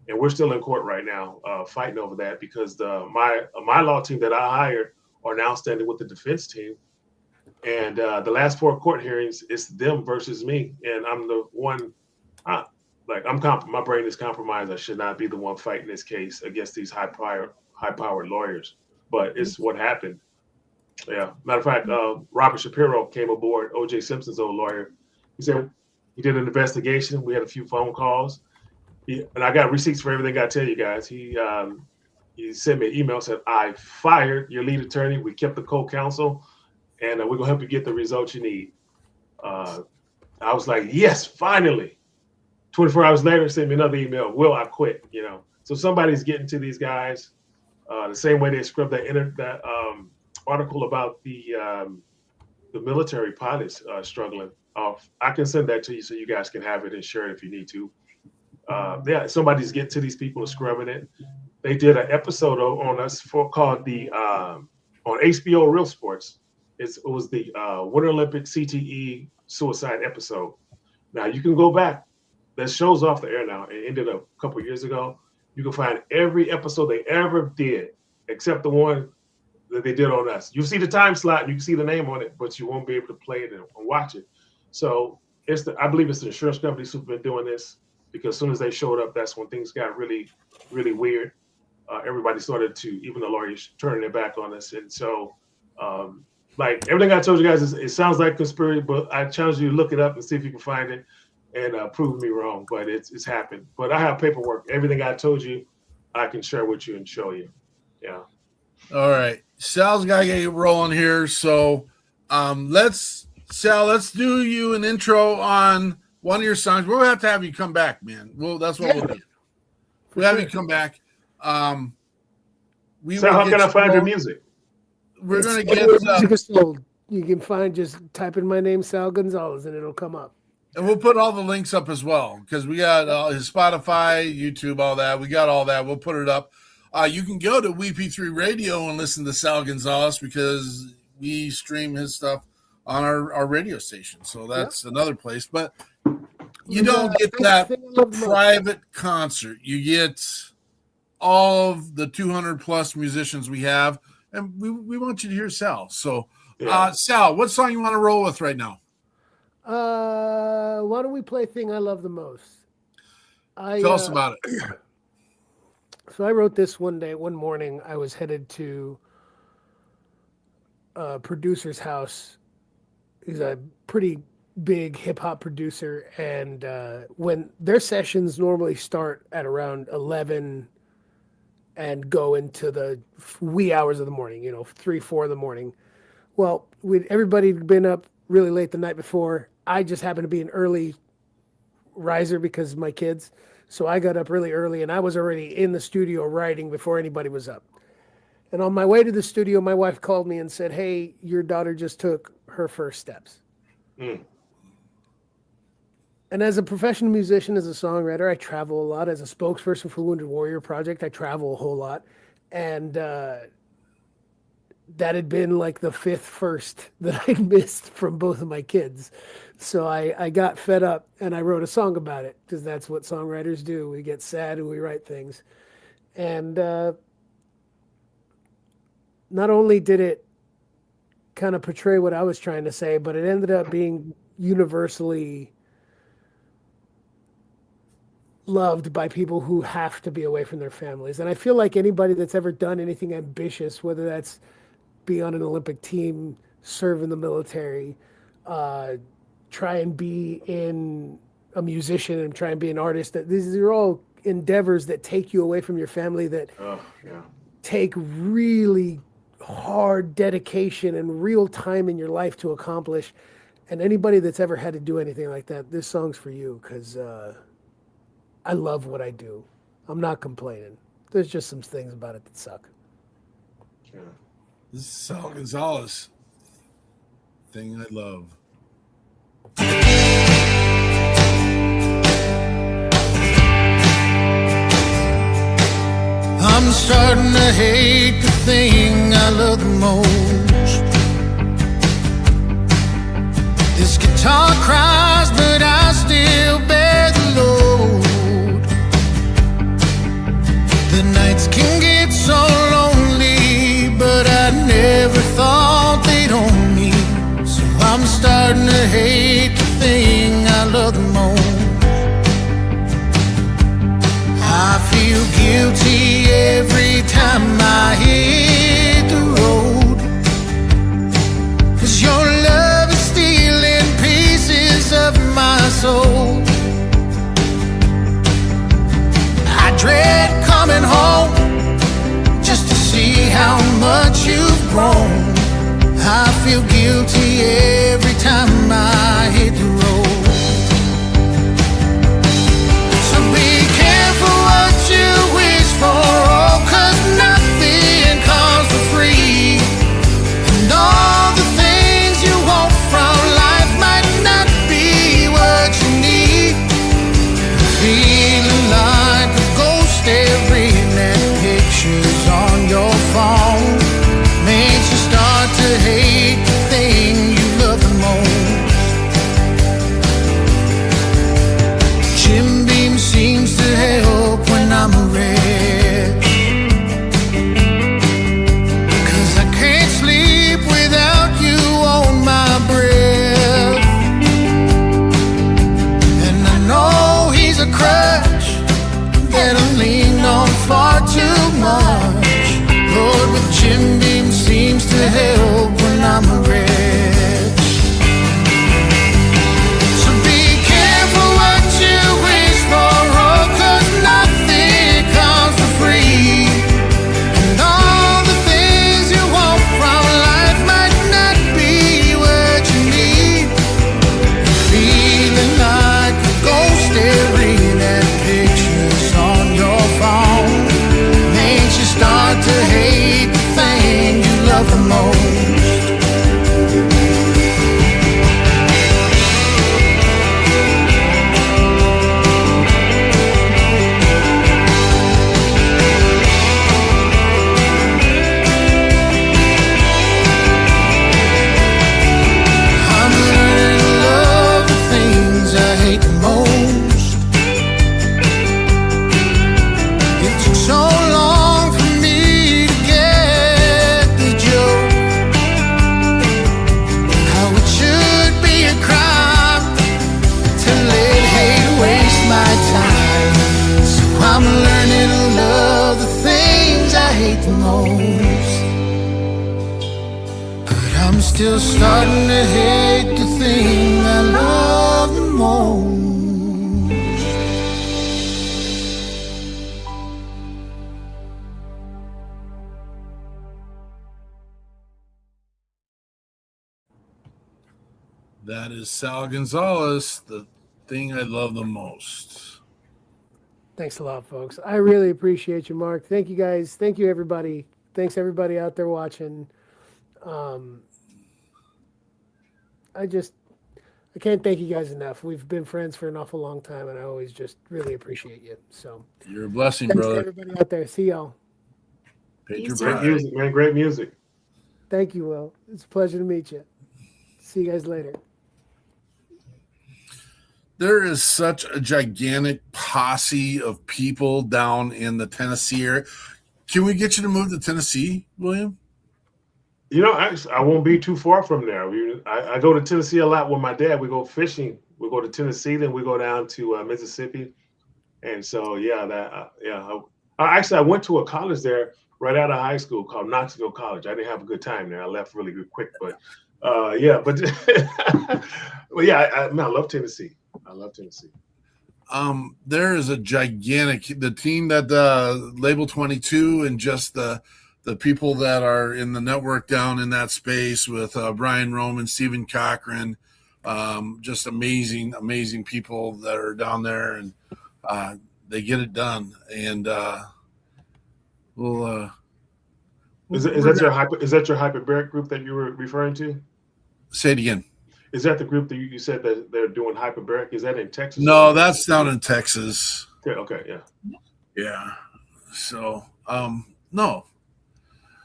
And we're still in court right now, fighting over that because my law team that I hired are now standing with the defense team. And the last 4 court hearings, it's them versus me, and I'm the one. My brain is compromised. I should not be the one fighting this case against these high-powered lawyers. But it's what happened. Yeah. Matter of fact, Robert Shapiro came aboard, O.J. Simpson's old lawyer. He said he did an investigation. We had a few phone calls. And I got receipts for everything I tell you guys. He sent me an email, said, I fired your lead attorney. We kept the co-counsel, and we're going to help you get the results you need. I was like, yes, finally. 24 hours later, sent me another email. Will, I quit, So somebody's getting to these guys the same way they scrubbed that article about the military pilots struggling. I can send that to you so you guys can have it and share it if you need to. Somebody's getting to these people and scrubbing it. They did an episode on us called on HBO Real Sports. It was the Winter Olympic CTE suicide episode. Now you can go back. That show's off the air now. It ended a couple years ago. You can find every episode they ever did, except the one that they did on us. You see the time slot and you can see the name on it, but you won't be able to play it and watch it. So I believe it's the insurance companies who've been doing this, because as soon as they showed up, that's when things got really, really weird. Everybody started to, even the lawyers, turning their back on us. And so, like everything I told you guys, it sounds like conspiracy, but I challenge you to look it up and see if you can find it and prove me wrong. But it's happened. But I have paperwork. Everything I told you, I can share with you and show you. Yeah. All right. Sal's got to get rolling here. So let's do you an intro on one of your songs. We'll have to have you come back, man. That's what we'll do. We'll have you come back. How can I find your music? We're going to get you can find, just type in my name, Sal Gonzalez, and it'll come up. And we'll put all the links up as well, because we got his Spotify, YouTube, all that. We got all that. We'll put it up. You can go to WeP3 Radio and listen to Sal Gonzalez, because we stream his stuff on our radio station. So that's another place. But you don't get that private concert. You get all of the 200 plus musicians we have, and we want you to hear Sal. So, Sal, what song you want to roll with right now? Why don't we play Thing I Love the Most? Tell us about it. So I wrote this one morning. I was headed to a producer's house. He's a pretty big hip hop producer. And when their sessions normally start at around 11 and go into the wee hours of the morning, 3, 4 in the morning. Well, everybody had been up really late the night before. I just happened to be an early riser because of my kids. So I got up really early, and I was already in the studio writing before anybody was up. And on my way to the studio, my wife called me and said, hey, your daughter just took her first steps. And as a professional musician, as a songwriter, I travel a lot. As a spokesperson for Wounded Warrior Project, I travel a whole lot. And that had been like the 5th first that I'd missed from both of my kids. So I got fed up, and I wrote a song about it, because that's what songwriters do. We get sad and we write things. And not only did it kind of portray what I was trying to say, but it ended up being universally loved by people who have to be away from their families. And I feel like anybody that's ever done anything ambitious, whether that's be on an Olympic team, serve in the military, try and be in a musician and try and be an artist. That these are all endeavors that take you away from your family, that take really hard dedication and real time in your life to accomplish. And anybody that's ever had to do anything like that, this song's for you, because I love what I do. I'm not complaining. There's just some things about it that suck. Yeah. This is Sal Gonzalez. Thing I love. I'm starting to hate the thing I love the most. This guitar cries, but I still bear the load. The nights can get so lonely, but I never thought they'd own me. So I'm starting to hate the thing I love the most. I feel guilty every time I hit the road, 'cause your love is stealing pieces of my soul. I dread coming home just to see how much you've grown. I feel guilty every time I hit the road. So be careful what you wish for, oh, 'cause nothing comes for free. And all the things you want from life might not be what you need. Feeling like a ghost staring at pictures on your phone makes you start to hate the thing you love the most. Jim Beam seems to help when I'm a wreck, 'cause I can't sleep without you on my breath. And I know he's a crutch that I lean on far too much. Lord, with Jim Beam seems to help when I'm a wreck. So be careful what you wish for, oh, 'cause nothing comes for free. And all the things you want from life might not be what you need. Feeling like a ghost staring at pictures on your phone makes you start to hate the thing you love the most. I'm learning to love the things I hate the most. It took so long for me to get the joke, how it should be a crime to let hate waste my time. So I'm learning to love the things I hate the most. But I'm still starting to hate the thing I love the most. That is Sal Gonzalez, the thing I love the most. Thanks a lot, folks. I really appreciate you, Mark. Thank you, guys. Thank you, everybody. Thanks, everybody out there watching. I can't thank you guys enough. We've been friends for an awful long time, and I always just really appreciate you. So You're a blessing, thanks to brother. everybody out there. See y'all. Patriot Great Pride. music, man. Great music. Thank you, Will. It's a pleasure to meet you. See you guys later. There is such a gigantic posse of people down in the Tennessee area. Can we get you to move to Tennessee, William? You know, I won't be too far from there. I go to Tennessee a lot with my dad. We go fishing. We go to Tennessee, then we go down to Mississippi. And so, I went to a college there right out of high school called Knoxville College. I didn't have a good time there. I left really quick, but Well, yeah, I love Tennessee. I love Tennessee. There is a gigantic the team that Label 22 and just the people that are in the network down in that space with Brian Roman, Stephen Cochran, just amazing people that are down there, and they get it done. And we'll. Is that your hyperbaric group that you were referring to? Say it again. Is that the group that you said that they're doing hyperbaric? Is that in Texas? No, that's down in Texas. Okay, yeah. Yeah. So, no.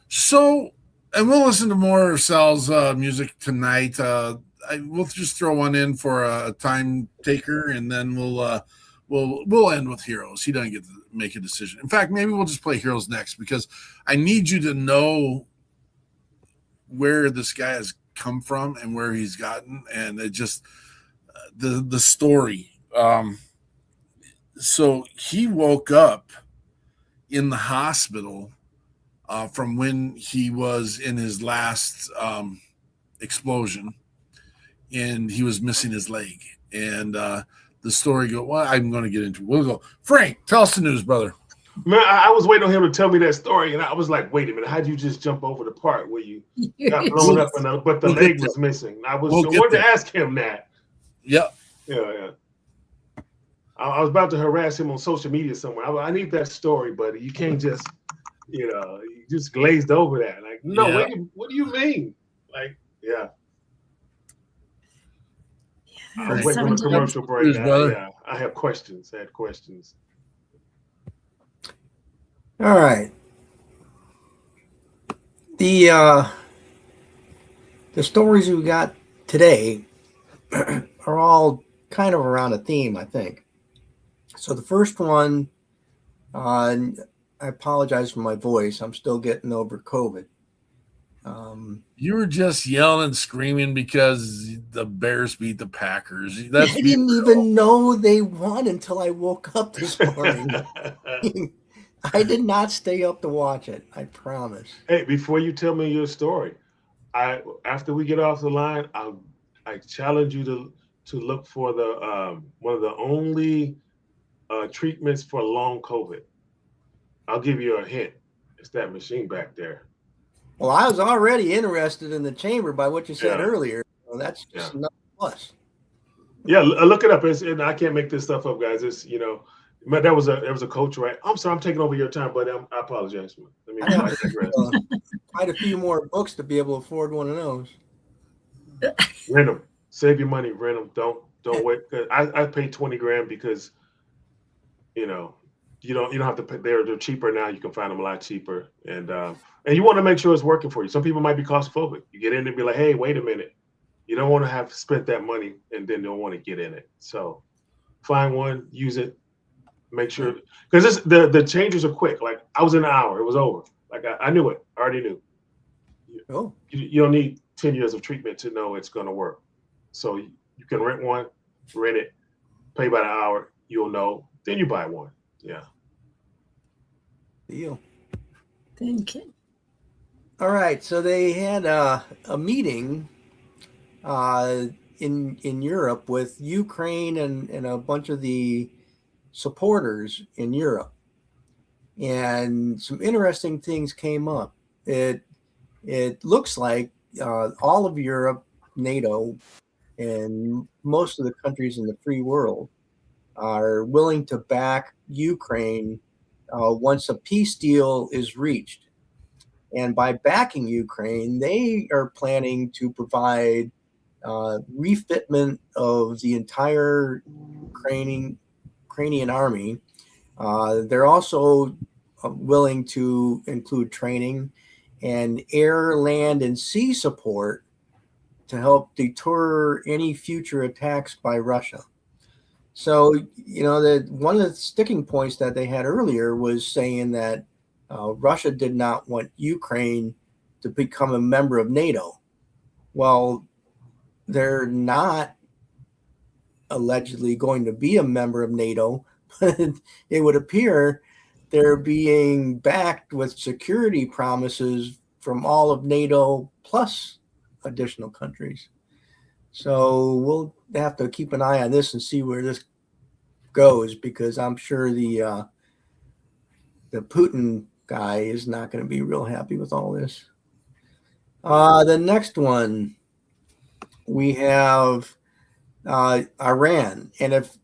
So, and we'll listen to more of Sal's music tonight. We'll just throw one in for a time taker, and then we'll end with Heroes. He doesn't get to make a decision. In fact, maybe we'll just play Heroes next, because I need you to know where this guy has come from and where he's gotten, and it just the story. So he woke up in the hospital from when he was in his last explosion, and he was missing his leg. And the story go, well, I'm going to get into it. We'll go. Frank, tell us the news, brother. Man, I was waiting on him to tell me that story, and I was like, wait a minute, how'd you just jump over the part where you got blown up, but the leg was missing? I wanted to ask him that. Yep. Yeah. I was about to harass him on social media somewhere. I need that story, buddy. You can't just, you just glazed over that. Like, no, Yeah. wait, what do you mean? Like, yeah. I was waiting on the commercial break. I have questions. I had questions. All right. The stories we got today are all kind of around a theme, I think. So the first one, I apologize for my voice. I'm still getting over COVID. You were just yelling and screaming because the Bears beat the Packers. I didn't even know they won until I woke up this morning. I did not stay up to watch it. I promise. Hey, before you tell me your story, after we get off the line, I challenge you to look for the one of the only treatments for long COVID. I'll give you a hint. It's that machine back there. Well, I was already interested in the chamber by what you said earlier. So that's just another plus. Yeah, look it up. And I can't make this stuff up, guys. It's there was a coach, right? I'm sorry, I'm taking over your time, but I apologize. I have quite a few more books to be able to afford one of those. Rent them. Save your money. Rent them. Don't wait. I paid $20,000 because you don't have to pay. They're cheaper now. You can find them a lot cheaper, and you want to make sure it's working for you. Some people might be claustrophobic. You get in and be like, hey, wait a minute. You don't want to have spent that money and then don't want to get in it. So find one, use it, make sure, because the changes are quick. Like I was in an hour, it was over. Like I knew it. I already knew. Oh, you don't need 10 years of treatment to know it's going to work. So you can rent one, rent it, pay by the hour. You'll know. Then you buy one. Yeah. Deal. Thank you. All right. So they had a meeting in Europe with Ukraine and a bunch of the supporters in Europe. And some interesting things came up. It looks like all of Europe, NATO, and most of the countries in the free world are willing to back Ukraine once a peace deal is reached. And by backing Ukraine, they are planning to provide refitment of the entire Ukrainian army. They're also willing to include training and air, land, and sea support to help deter any future attacks by Russia. So, one of the sticking points that they had earlier was saying that Russia did not want Ukraine to become a member of NATO. Well, they're not allegedly going to be a member of NATO, but it would appear they're being backed with security promises from all of NATO plus additional countries. So we'll have to keep an eye on this and see where this goes, because I'm sure the Putin guy is not going to be real happy with all this. The next one, we have Iran. And if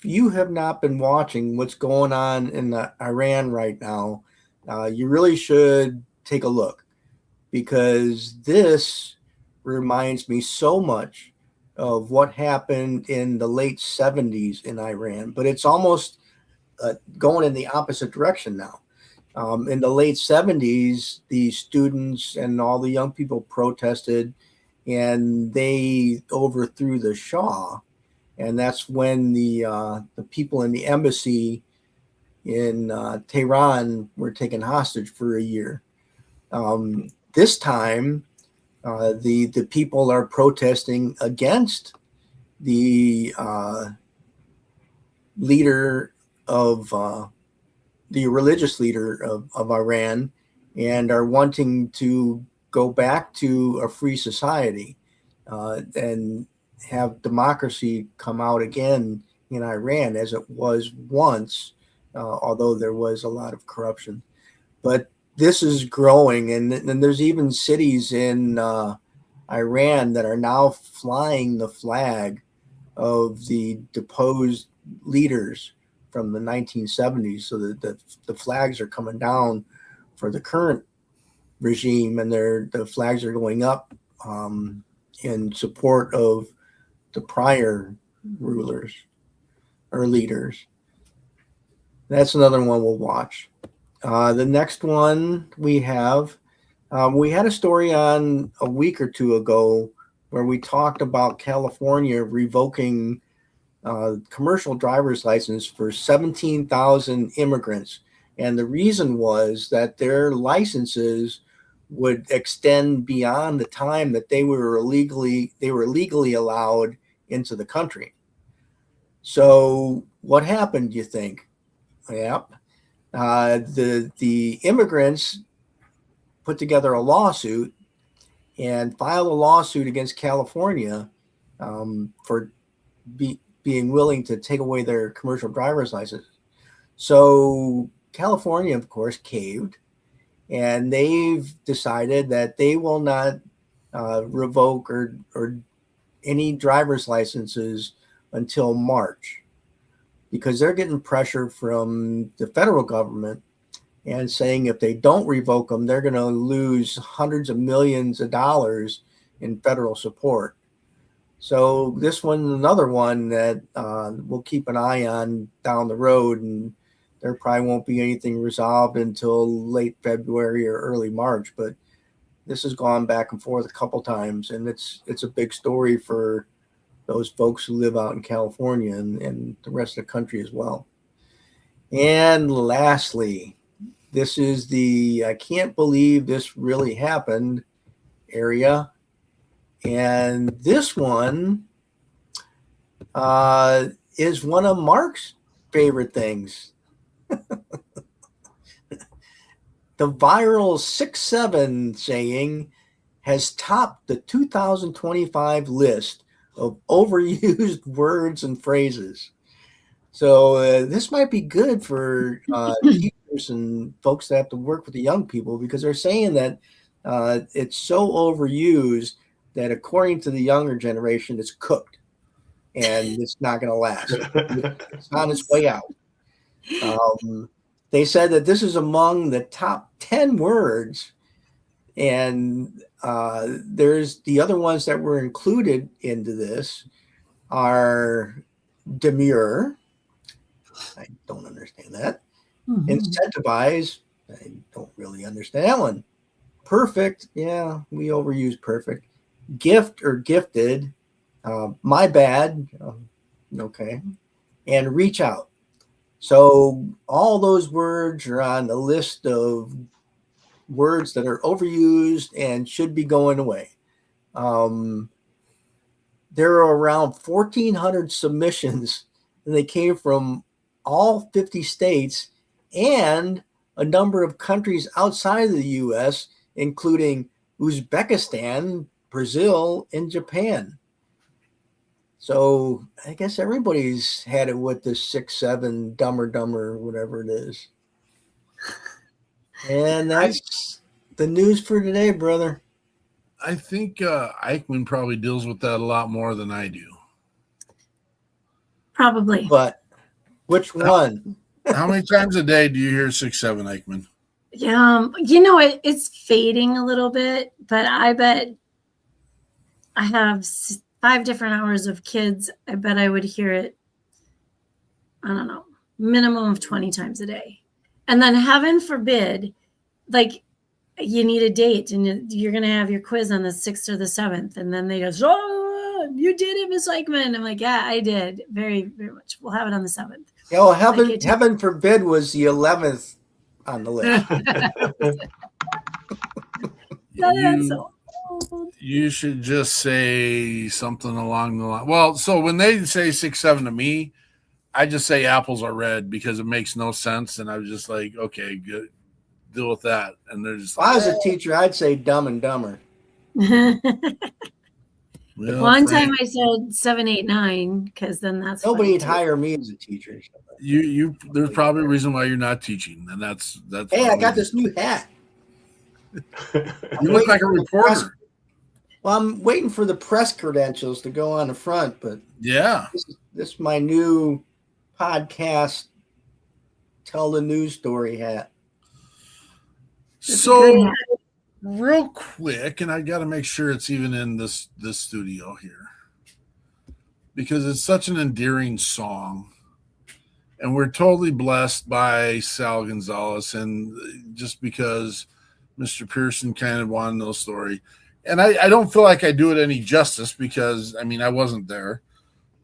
you have not been watching what's going on in Iran right now, you really should take a look, because this reminds me so much of what happened in the late 70s in Iran, but it's almost going in the opposite direction now. In the late 70s, the students and all the young people protested, and they overthrew the Shah. And that's when the people in the embassy in Tehran were taken hostage for a year. This time, the people are protesting against the leader of the religious leader of Iran, and are wanting to go back to a free society and have democracy come out again in Iran as it was once, although there was a lot of corruption. But this is growing, and there's even cities in Iran that are now flying the flag of the deposed leaders from the 1970s. So that the flags are coming down for the current regime, and the flags are going up in support of the prior rulers or leaders. That's another one we'll watch. The next one we had a story on a week or two ago where we talked about California revoking commercial driver's license for 17,000 immigrants. And the reason was that their licenses would extend beyond the time that they were legally allowed into the country. So what happened, do you think? Yep. The immigrants put together a lawsuit and filed a lawsuit against California for being willing to take away their commercial driver's license. So California, of course, caved, and they've decided that they will not revoke or any driver's licenses until March, because they're getting pressure from the federal government and saying if they don't revoke them, they're going to lose hundreds of millions of dollars in federal support. So this one's another one that we'll keep an eye on down the road, and there probably won't be anything resolved until late February or early March. But this has gone back and forth a couple times, and it's a big story for those folks who live out in California and the rest of the country as well. And lastly, this is the I can't believe this really happened area. And this one is one of Mark's favorite things. The viral 6'7" saying has topped the 2025 list of overused words and phrases. So this might be good for teachers and folks that have to work with the young people, because they're saying that it's so overused that according to the younger generation, it's cooked and it's not going to last. It's on its way out. They said that this is among the top 10 words, and there's the other ones that were included into this are demure. I don't understand that. Mm-hmm. Incentivize. I don't really understand that one. Perfect. Yeah, we overuse perfect. Gift or gifted. My bad. Okay. And reach out. So all those words are on the list of words that are overused and should be going away. There are around 1,400 submissions, and they came from all 50 states and a number of countries outside of the U.S., including Uzbekistan, Brazil, and Japan. So I guess everybody's had it with this 6'7" dumber, whatever it is. And that's the news for today, brother. I think Eichmann probably deals with that a lot more than I do. Probably. But which one? How many times a day do you hear 6'7", Eichmann? Yeah, it's fading a little bit, but I bet I have 5 different hours of kids. I bet I would hear it, I don't know, minimum of 20 times a day. And then heaven forbid, like you need a date and you're going to have your quiz on the 6th or the 7th. And then they go, oh, you did it, Miss Eichmann. I'm like, yeah, I did. Very, very much. We'll have it on the 7th. Yeah, well, heaven forbid was the 11th on the list. You should just say something along the line. Well, so when they say 6'7" to me, I just say apples are red because it makes no sense. And I was just like, okay, good. Deal with that. And they're just if I was a teacher, I'd say Dumb and Dumber. One time I said 7, 8, 9 because then that's nobody'd hire me as a teacher. You there's probably a reason why you're not teaching, and that's hey, I got this new hat. You look like a reporter. Well, I'm waiting for the press credentials to go on the front, but yeah, this is my new podcast tell the news story hat. So real quick, and I got to make sure it's even in this studio here because it's such an endearing song, and we're totally blessed by Sal Gonzalez, and just because Mr. Pearson kind of wanted to know the story, and I don't feel like I do it any justice because I mean I wasn't there,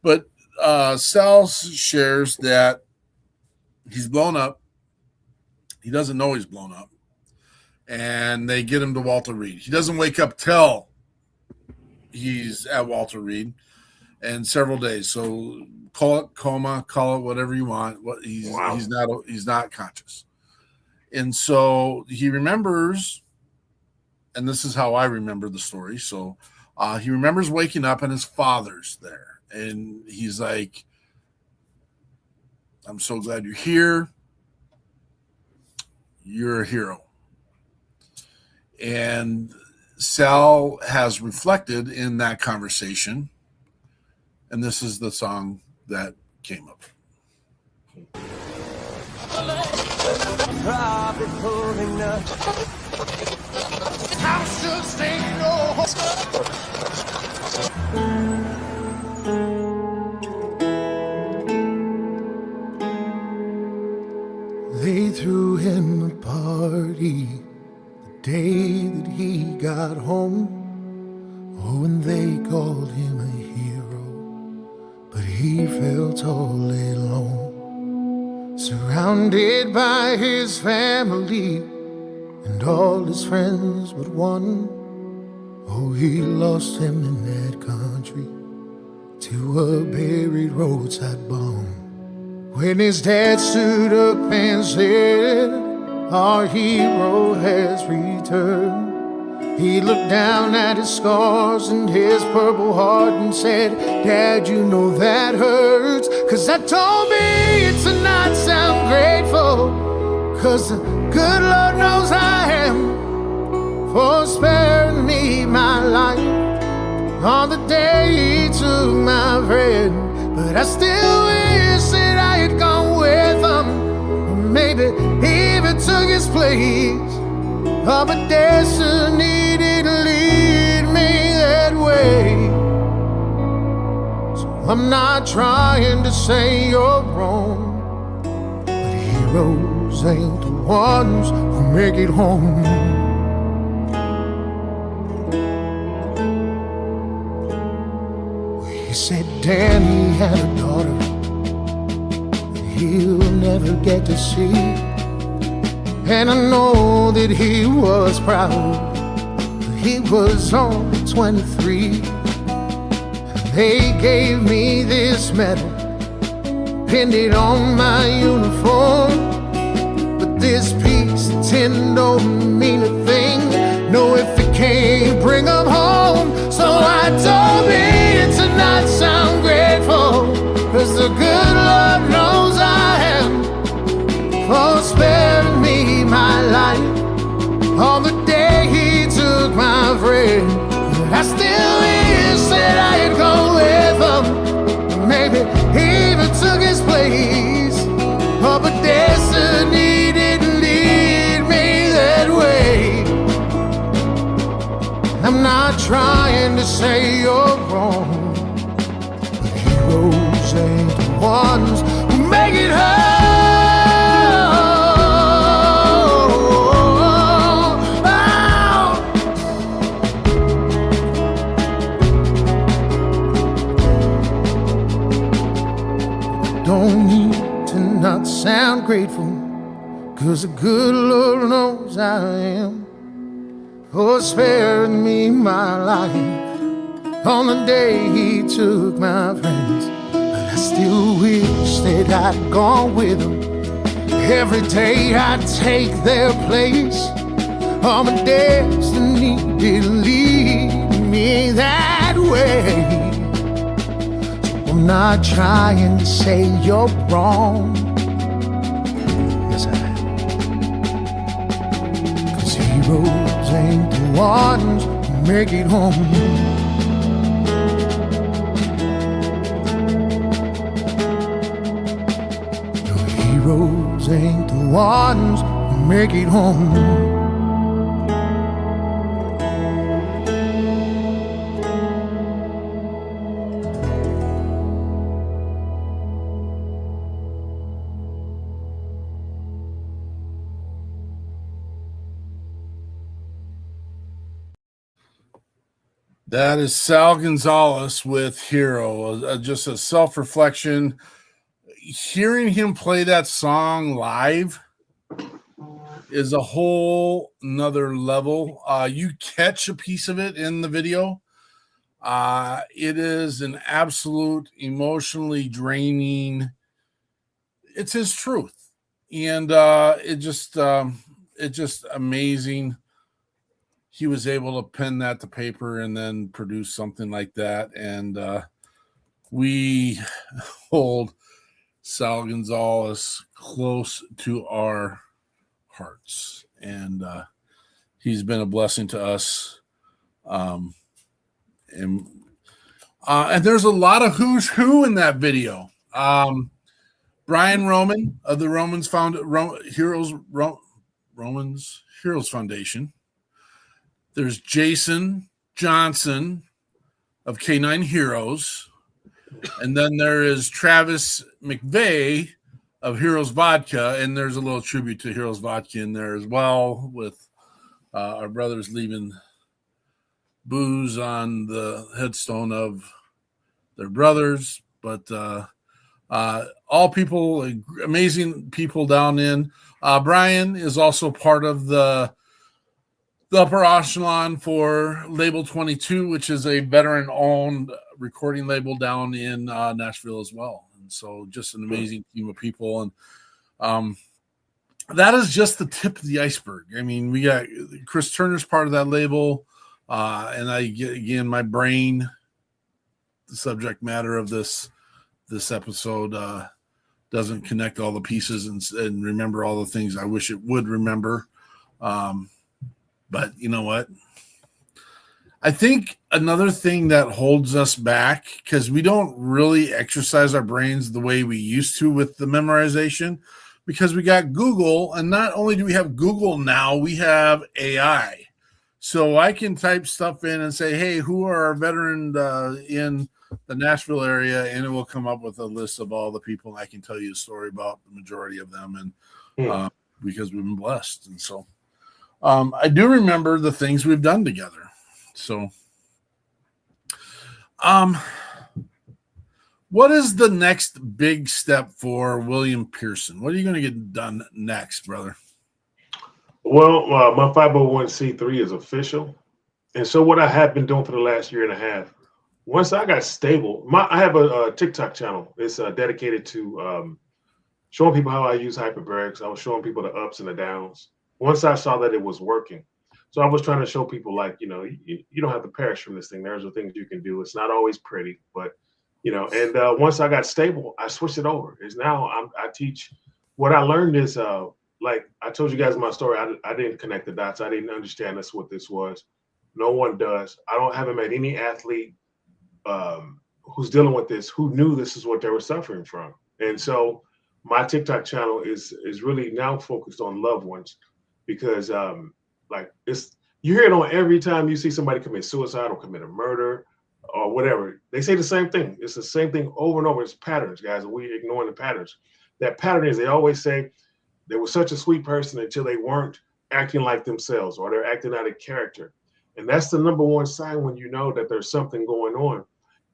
but Sal shares that he's blown up. He doesn't know he's blown up. And they get him to Walter Reed. He doesn't wake up till he's at Walter Reed, and several days. So call it coma, call it whatever you want. He's not conscious, and so he remembers. And this is how I remember the story. So he remembers waking up and his father's there, and he's like, "I'm so glad you're here. You're a hero." And Sal has reflected in that conversation, and this is the song that came up. They threw him a party day that he got home. Oh, and they called him a hero, but he felt all alone, surrounded by his family and all his friends but one. Oh, he lost him in that country to a buried roadside bomb. When his dad stood up and said, "Our hero has returned," he looked down at his scars and his purple heart and said, "Dad, you know that hurts, 'cause that told me to not sound grateful, 'cause the good Lord knows I am for sparing me my life on the day he took my friend. But I still wish that I had gone with him, or maybe even took his place. Oh, but destiny didn't lead me that way. So I'm not trying to say you're wrong, but heroes ain't the ones who make it home. He said Danny had a daughter that he'll never get to see, and I know that he was proud, but he was only 23. And they gave me this medal, pinned it on my uniform, but this piece of tin don't mean a thing, no, if it can't bring them home. So I told me to not sound great, ones who make it home. Don't need to not sound grateful, 'cause the good Lord knows I am, for sparing me my life on the day he took my friends. But I still wish that I'd gone with them. Every day I'd take their place. All my destiny did lead me that way. I'm not trying to say you're wrong. Yes, I am. 'Cause heroes ain't the ones who make it home. No, heroes ain't the ones who make it home. That is Sal Gonzalez with Hero, just a self-reflection. Hearing him play that song live is a whole nother level. You catch a piece of it in the video. It is an absolute emotionally draining. It's his truth. And it's just amazing. He was able to pen that to paper and then produce something like that. And we hold Sal Gonzalez close to our hearts. And he's been a blessing to us. And there's a lot of who's who in that video. Brian Roman of the Romans Heroes Foundation. There's Jason Johnson of K9 Heroes. And then there is Travis McVeigh of Heroes Vodka. And there's a little tribute to Heroes Vodka in there as well, with our brothers leaving booze on the headstone of their brothers. But all people, amazing people down in. Brian is also part of the upper echelon for Label 22, which is a veteran-owned recording label down in Nashville as well. And so just an amazing team of people. And that is just the tip of the iceberg. I mean, we got Chris Turner's part of that label. And I get, again, my brain, the subject matter of this episode doesn't connect all the pieces and remember all the things I wish it would remember. But you know what? I think another thing that holds us back, because we don't really exercise our brains the way we used to with the memorization, because we got Google, and not only do we have Google now, we have AI. So I can type stuff in and say, hey, who are our veterans in the Nashville area? And it will come up with a list of all the people. And I can tell you a story about the majority of them. And because we've been blessed. And so I do remember the things we've done together. So, what is the next big step for William Pearson? What are you going to get done next, brother? Well, my 501c3 is official. And so what I have been doing for the last year and a half, once I got stable, I have a TikTok channel. It's dedicated to showing people how I use hyperbarics. I was showing people the ups and the downs. Once I saw that it was working. So I was trying to show people, like, you know, you don't have to perish from this thing. There's the things you can do. It's not always pretty, but, you know, and once I got stable, I switched it over. It's now I teach. What I learned is, like I told you guys my story, I didn't connect the dots. I didn't understand that's what this was. No one does. Haven't met any athlete who's dealing with this, who knew this is what they were suffering from. And so my TikTok channel is really now focused on loved ones, because like you hear it on every time you see somebody commit suicide or commit a murder. or whatever. They say the same thing. It's the same thing over and over. It's patterns, guys, and we're ignoring the patterns. That pattern is they always say they were such a sweet person until they weren't acting like themselves or they're acting out of character. And that's the number one sign when you know that there's something going on.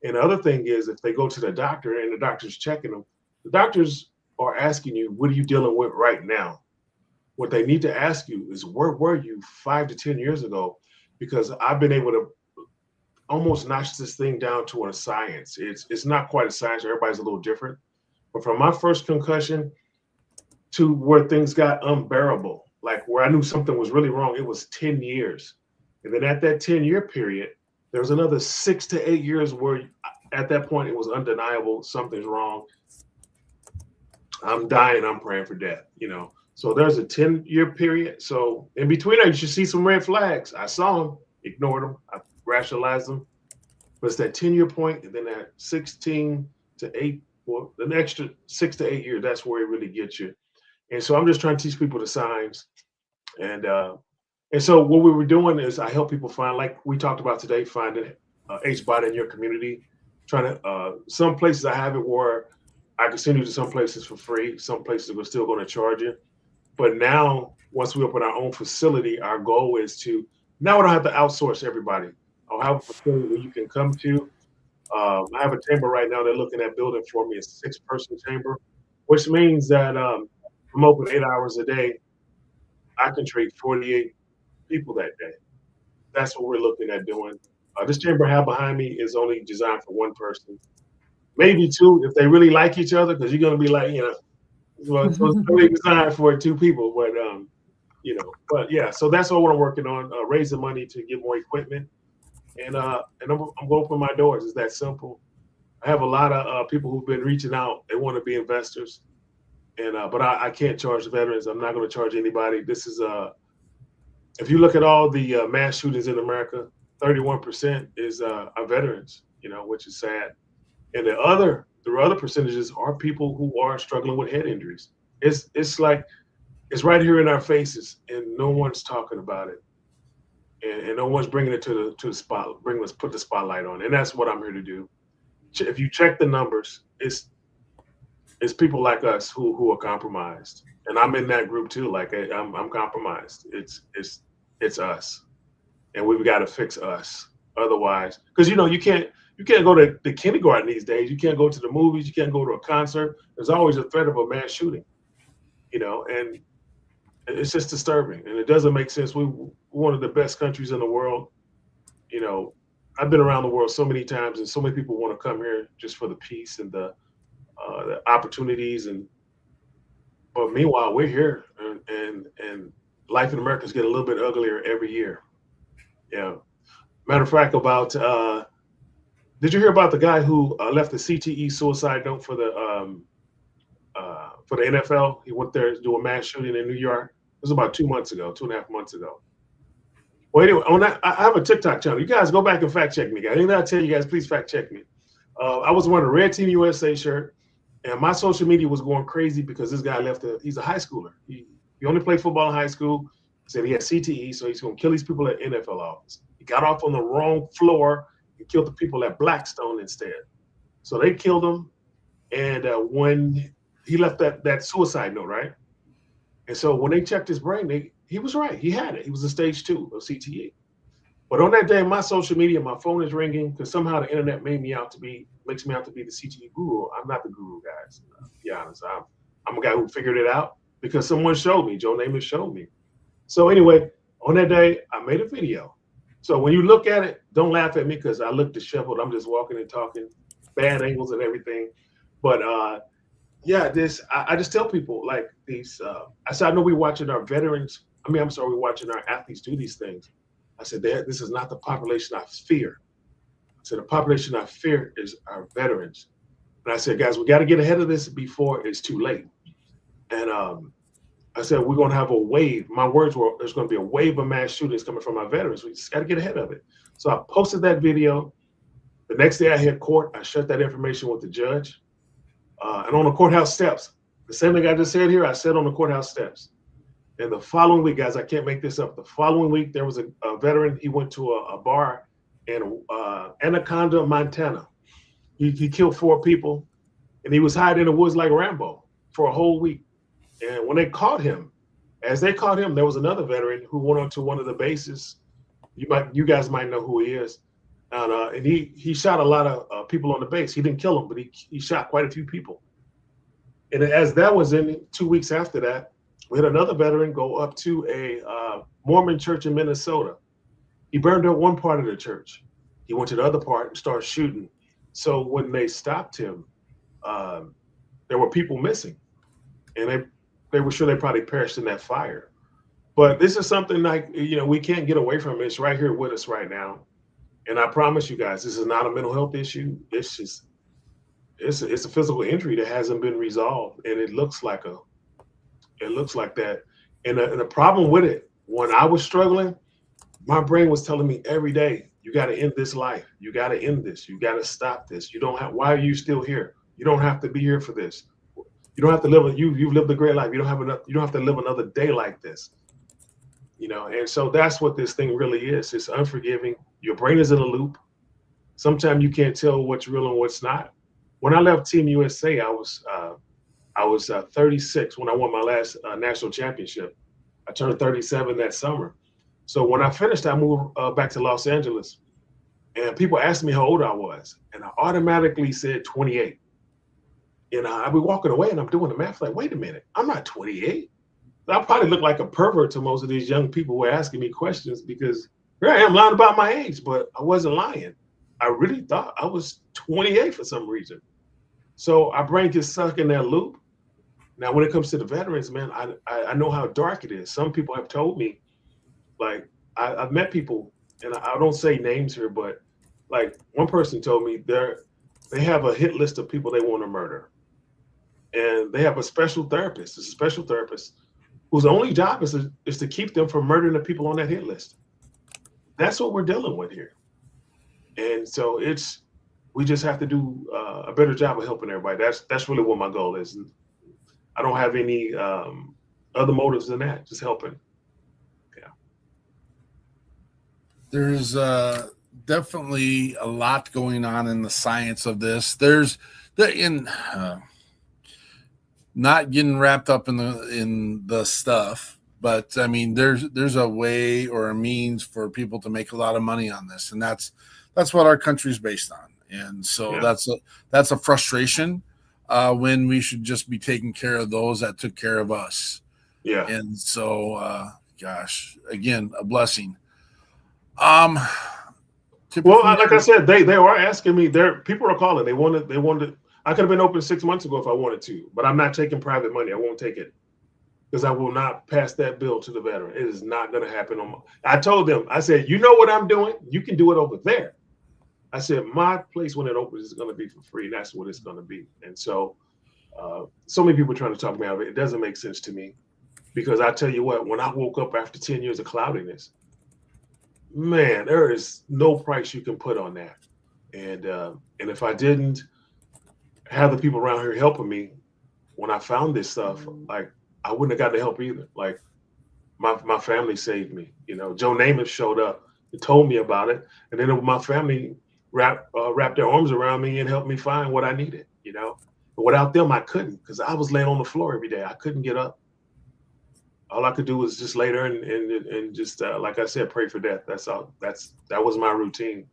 And the other thing is if they go to the doctor and the doctor's checking them, the doctors are asking you, what are you dealing with right now? What they need to ask you is, where were you 5 to 10 years ago? Because I've been able to almost notch this thing down to a science. It's not quite a science. Everybody's a little different. But from my first concussion to where things got unbearable, like where I knew something was really wrong, it was 10 years. And then at that 10-year period, there was another 6 to 8 years where at that point it was undeniable, something's wrong. I'm dying, I'm praying for death, you know. So there's a 10-year period. So in between that, you should see some red flags. I saw them, ignored them, I rationalized them. But it's that 10-year point, and then that 16 to 8, well, the extra 6 to 8 years, that's where it really gets you. And so I'm just trying to teach people the signs. And so what we were doing is I help people find, like we talked about today, finding H-bot in your community. Trying to, some places I have it where I can send you to some places for free. Some places we're still going to charge you. But now, once we open our own facility, our goal is to, now we don't have to outsource everybody. I'll have a facility where you can come to. I have a chamber right now they're looking at building for me, a 6-person chamber, which means that I'm open 8 hours a day. I can treat 48 people that day. That's what we're looking at doing. This chamber I have behind me is only designed for one person, maybe two if they really like each other, because you're going to be like, you know, well, it's really designed for 2 people, but you know, but yeah, so that's what I'm working on, raising money to get more equipment, and I'm going to open my doors. It's that simple. I have a lot of people who've been reaching out. They want to be investors, and but I can't charge veterans. I'm not going to charge anybody. This is if you look at all the mass shootings in America, 31% is are veterans, you know, which is sad. And the other percentages are people who are struggling with head injuries. It's like, it's right here in our faces, and no one's talking about it, and no one's bringing it to the spot. Put the spotlight on, and that's what I'm here to do. If you check the numbers, it's people like us who are compromised, and I'm in that group too. Like I'm compromised. It's us, and we've got to fix us. Otherwise, because you know you can't go to the kindergarten these days. You can't go to the movies. You can't go to a concert. There's always a threat of a mass shooting, you know, and it's just disturbing, and it doesn't make sense. We're one of the best countries in the world. You know, I've been around the world so many times, and so many people want to come here just for the peace and the opportunities. But meanwhile, we're here, and life in America is getting a little bit uglier every year. Yeah. Matter of fact, about did you hear about the guy who left the CTE suicide note for the NFL? He went there to do a mass shooting in New York. It was about 2 months ago, 2.5 months ago. Well, anyway, on that, I have a TikTok channel. You guys go back and fact check me, guys. Anything I tell you guys, please fact check me. I was wearing a Red Team USA shirt, and my social media was going crazy because this guy left. He's a high schooler. He only played football in high school. He said he had CTE, so he's going to kill these people at NFL office. He got off on the wrong floor and killed the people at Blackstone instead. So they killed him, and when he left that suicide note, right? And so when they checked his brain, he was right. He had it. He was a stage 2 of CTE. But on that day, my social media, my phone is ringing because somehow the internet makes me out to be the CTE guru. I'm not the guru, guys. To be honest, I'm a guy who figured it out because someone showed me. Joe Namath showed me. So anyway, on that day, I made a video. So when you look at it, don't laugh at me because I look disheveled. I'm just walking and talking, bad angles and everything. But yeah, I just tell people like these. I said, I know we're watching our veterans. We're watching our athletes do these things. I said, this is not the population I fear. I said, the population I fear is our veterans. And I said, guys, we got to get ahead of this before it's too late. And I said, we're going to have a wave. My words were, there's going to be a wave of mass shootings coming from our veterans. We just got to get ahead of it. So I posted that video. The next day I hit court. I shared that information with the judge. And on the courthouse steps, the same thing I just said here, I said on the courthouse steps. And the following week, guys, I can't make this up. The following week, there was a veteran. He went to a bar in Anaconda, Montana. He killed 4 people, and he was hiding in the woods like Rambo for a whole week. And when they caught him, there was another veteran who went onto one of the bases. You guys might know who he is, and he shot a lot of people on the base. He didn't kill them, but he shot quite a few people. And as that was in 2 weeks after that, we had another veteran go up to a Mormon church in Minnesota. He burned up one part of the church. He went to the other part and started shooting. So when they stopped him, there were people missing, and they were sure they probably perished in that fire. But this is something like, we can't get away from it. It's right here with us right now. And I promise you guys, this is not a mental health issue. It's just, it's a physical injury that hasn't been resolved. And it looks like that. And the problem with it, when I was struggling, my brain was telling me every day, you got to end this life. You got to end this. You got to stop this. Why are you still here? You don't have to be here for this. You don't have to live. You've lived a great life. You don't have to live another day like this. And so that's what this thing really is. It's unforgiving. Your brain is in a loop. Sometimes you can't tell what's real and what's not. When I left Team USA, I was 36 when I won my last national championship. I turned 37 that summer. So when I finished, I moved back to Los Angeles, and people asked me how old I was, and I automatically said 28. And I'd be walking away, and I'm doing the math like, wait a minute, I'm not 28. I probably look like a pervert to most of these young people who are asking me questions, because here I am lying about my age, but I wasn't lying. I really thought I was 28 for some reason. So our brain gets stuck in that loop. Now, when it comes to the veterans, man, I know how dark it is. Some people have told me, like, I've met people, and I don't say names here, but like one person told me they have a hit list of people they want to murder. And they have a special therapist. It's a special therapist whose only job is to keep them from murdering the people on that hit list. That's what we're dealing with here. And so we just have to do a better job of helping everybody. That's really what my goal is. I don't have any other motives than that, just helping. Yeah. There's definitely a lot going on in the science of this. Not getting wrapped up in the stuff, but I mean, there's a way or a means for people to make a lot of money on this, and that's what our country's based on. And so that's a frustration when we should just be taking care of those that took care of us. Yeah. And so, gosh, again, a blessing. Well, like I said, they are asking me. People are calling. They wanted. I could have been open 6 months ago if I wanted to, but I'm not taking private money. I won't take it because I will not pass that bill to the veteran. It is not going to happen. I told them. I said, you know what I'm doing? You can do it over there. I said, my place when it opens is going to be for free. That's what it's going to be. And so, so many people are trying to talk me out of it. It doesn't make sense to me, because I tell you what, when I woke up after 10 years of cloudiness, man, there is no price you can put on that. And if I didn't have the people around here helping me when I found this stuff, like, I wouldn't have got the help either. Like, my family saved me. Joe Namath showed up and told me about it, and then my family wrapped their arms around me and helped me find what I needed. But without them, I couldn't, because I was laying on the floor every day. I couldn't get up. All I could do was just lay there and just like I said, pray for death. That's all. That was my routine.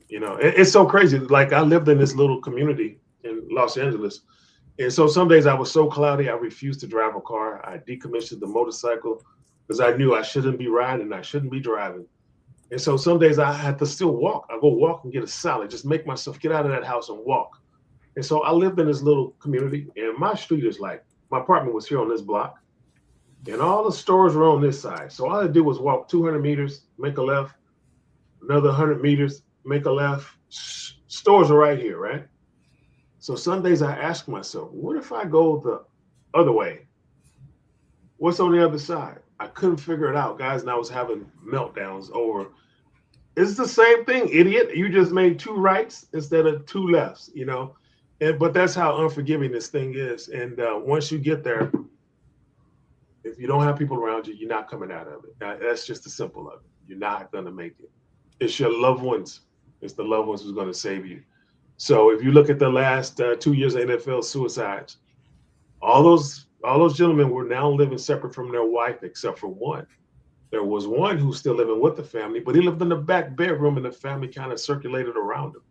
It's so crazy. Like, I lived in this little community in Los Angeles, and so some days I was so cloudy I refused to drive a car. I decommissioned the motorcycle because I knew I shouldn't be riding, I shouldn't be driving. And so some days I had to still walk. I go walk and get a salad, just make myself get out of that house and walk. And so I lived in this little community, and my street is like, my apartment was here on this block, and all the stores were on this side. So all I did was walk 200 meters, make a left, another 100 meters, make a left. Stores are right here, right? So some days I ask myself, what if I go the other way? What's on the other side? I couldn't figure it out, guys, and I was having meltdowns over, it's the same thing, idiot. You just made 2 rights instead of 2 lefts, but that's how unforgiving this thing is. And once you get there, if you don't have people around you, you're not coming out of it. That's just the simple of it. You're not going to make it. It's your loved ones. It's the loved ones who's going to save you. So if you look at the last 2 years of NFL suicides, all those gentlemen were now living separate from their wife, except for one. There was one who's still living with the family, but he lived in the back bedroom, and the family kind of circulated around him.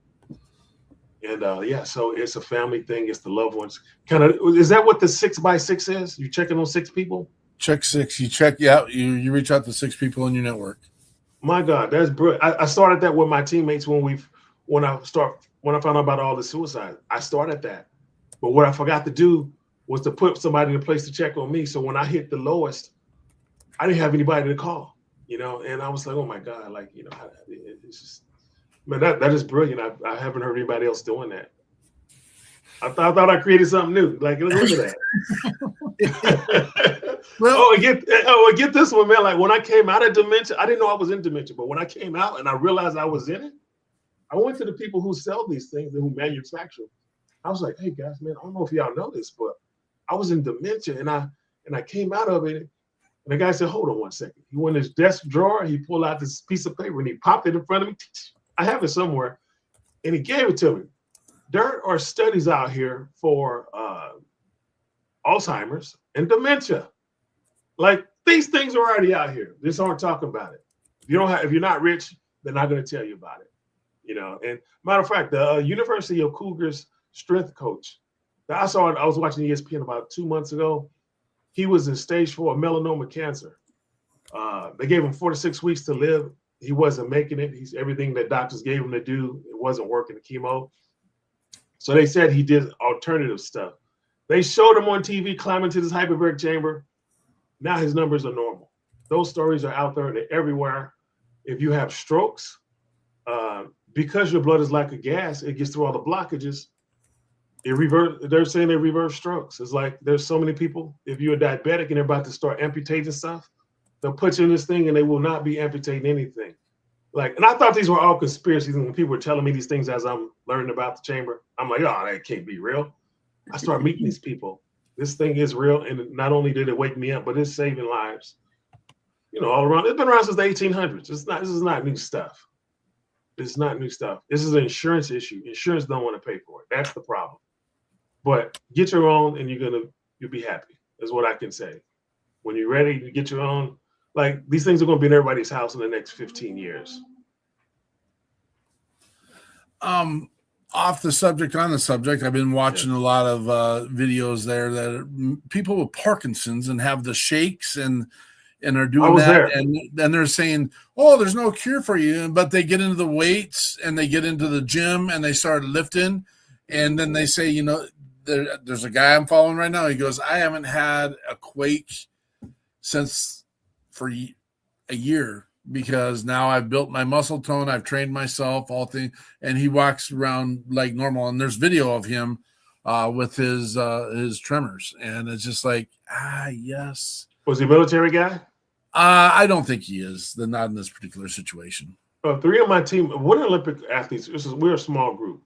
And so it's a family thing. It's the loved ones. Kind of, is that what the 6x6 is? You checking on 6 people? Check 6. You check. Yeah, you reach out to 6 people in your network. My God, that's brilliant. I started that with my teammates when I found out about all the suicide. I started that, but what I forgot to do was to put somebody in a place to check on me. So when I hit the lowest, I didn't have anybody to call, and I was like, oh my God, like, it's just, man, that is brilliant. I haven't heard anybody else doing that. I thought I created something new. Like, look at that. Well, get this one, man. Like, when I came out of dementia, I didn't know I was in dementia, but when I came out and I realized I was in it, I went to the people who sell these things and who manufacture. I was like, hey guys, man, I don't know if y'all know this, but I was in dementia, and I came out of it. And the guy said, hold on one second. He went in his desk drawer, he pulled out this piece of paper and he popped it in front of me. I have it somewhere. And he gave it to me. There are studies out here for Alzheimer's and dementia. Like, these things are already out here. They just aren't talking about it. If you're not rich, they're not going to tell you about it. And matter of fact, the University of Cougars strength coach, I was watching ESPN about 2 months ago. He was in stage 4 melanoma cancer. They gave him 4 to 6 weeks to live. He wasn't making it. Everything that doctors gave him to do, it wasn't working, the chemo. So they said he did alternative stuff. They showed him on TV climbing to this hyperbaric chamber. Now his numbers are normal. Those stories are out there and they're everywhere. If you have strokes, because your blood is like a gas, it gets through all the blockages. They're saying they reverse strokes. It's like there's so many people. If you're diabetic and they're about to start amputating stuff, they'll put you in this thing and they will not be amputating anything. And I thought these were all conspiracies. And when people were telling me these things as I'm learning about the chamber, I'm like, oh, that can't be real. I started meeting these people. This thing is real. And not only did it wake me up, but it's saving lives. All around. It's been around since the 1800s. This is not new stuff. It's not new stuff. This is an insurance issue. Insurance don't want to pay for it. That's the problem. But get your own and you'll be happy, is what I can say. When you're ready to get your own, like, these things are going to be in everybody's house in the next 15 years. Off the subject, on the subject, I've been watching a lot of videos there that are people with Parkinson's and have the shakes and are doing that. There. And then they're saying, oh, there's no cure for you. But they get into the weights and they get into the gym and they start lifting. And then they say, there's a guy I'm following right now. He goes, I haven't had a quake for a year because now I've built my muscle tone. I've trained myself, all things. And he walks around like normal. And there's video of him with his tremors. And it's just like, yes. Was he a military guy? I don't think he is. Not in this particular situation. 3 of my team, we're Olympic athletes. We're a small group.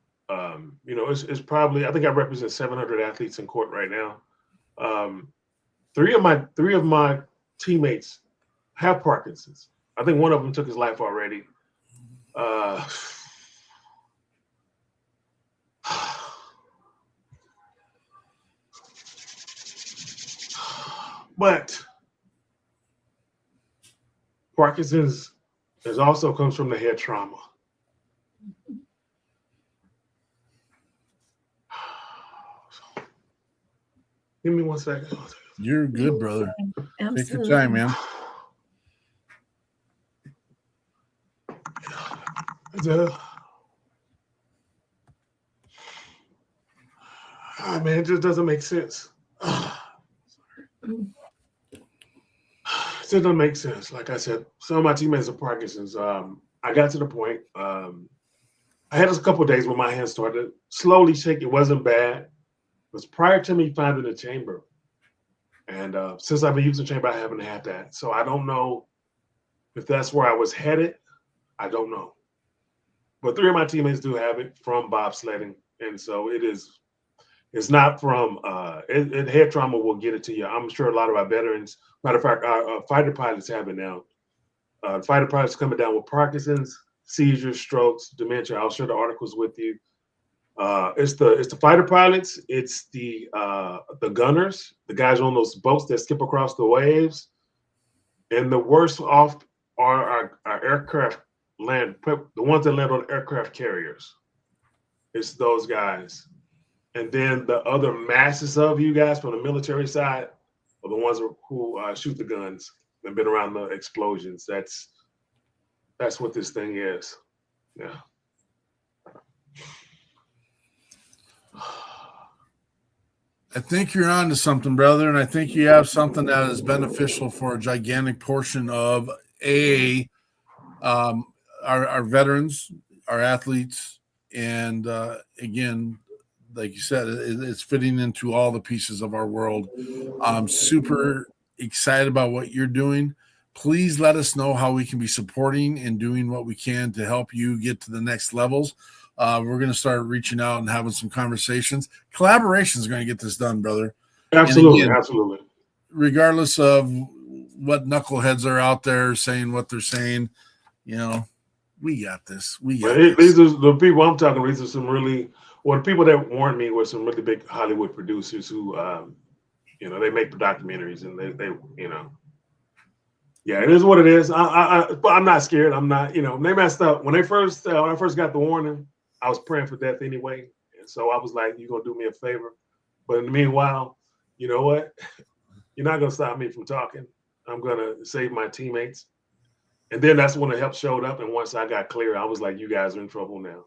It's probably, I think I represent 700 athletes in court right now. 3 of my teammates have Parkinson's. I think one of them took his life already. But Parkinson's also comes from the head trauma. Give me 1 second. You're good, brother. Absolutely. Take your time, man. Man, it just doesn't make sense. It doesn't make sense. Like I said, some of my teammates are Parkinson's. I got to the point. I had a couple of days when my hands started slowly shaking. It wasn't bad. It was prior to me finding the chamber. And since I've been using the chamber, I haven't had that. So I don't know if that's where I was headed. I don't know. But 3 of my teammates do have it from bobsledding. And so it's not from head trauma will get it to you. I'm sure a lot of our veterans, matter of fact, our fighter pilots have it now. Fighter pilots coming down with Parkinson's, seizures, strokes, dementia. I'll share the articles with you. It's the fighter pilots. It's the gunners, the guys on those boats that skip across the waves. And the worst off are our aircraft the ones that land on aircraft carriers. It's those guys. And then the other masses of you guys from the military side are the ones who shoot the guns and been around the explosions. That's what this thing is. Yeah. I think you're on to something, brother, and I think you have something that is beneficial for a gigantic portion of our veterans, our athletes, and again, like you said, it's fitting into all the pieces of our world. I'm super excited about what you're doing. Please let us know how we can be supporting and doing what we can to help you get to the next levels. We're going to start reaching out and having some conversations. Collaboration is going to get this done, brother. Absolutely, again, absolutely. Regardless of what knuckleheads are out there saying what they're saying, we got this. These are the people I'm talking. These are some really, the people that warned me were some really big Hollywood producers who, they make the documentaries and they yeah, it is what it is. I'm not scared. I'm not, they messed up when I first got the warning. I was praying for death anyway, and so I was like, "You're gonna do me a favor," but in the meanwhile, you know what? You're not gonna stop me from talking. I'm gonna save my teammates. And then that's when the help showed up. And once I got clear, I was like, "You guys are in trouble now,"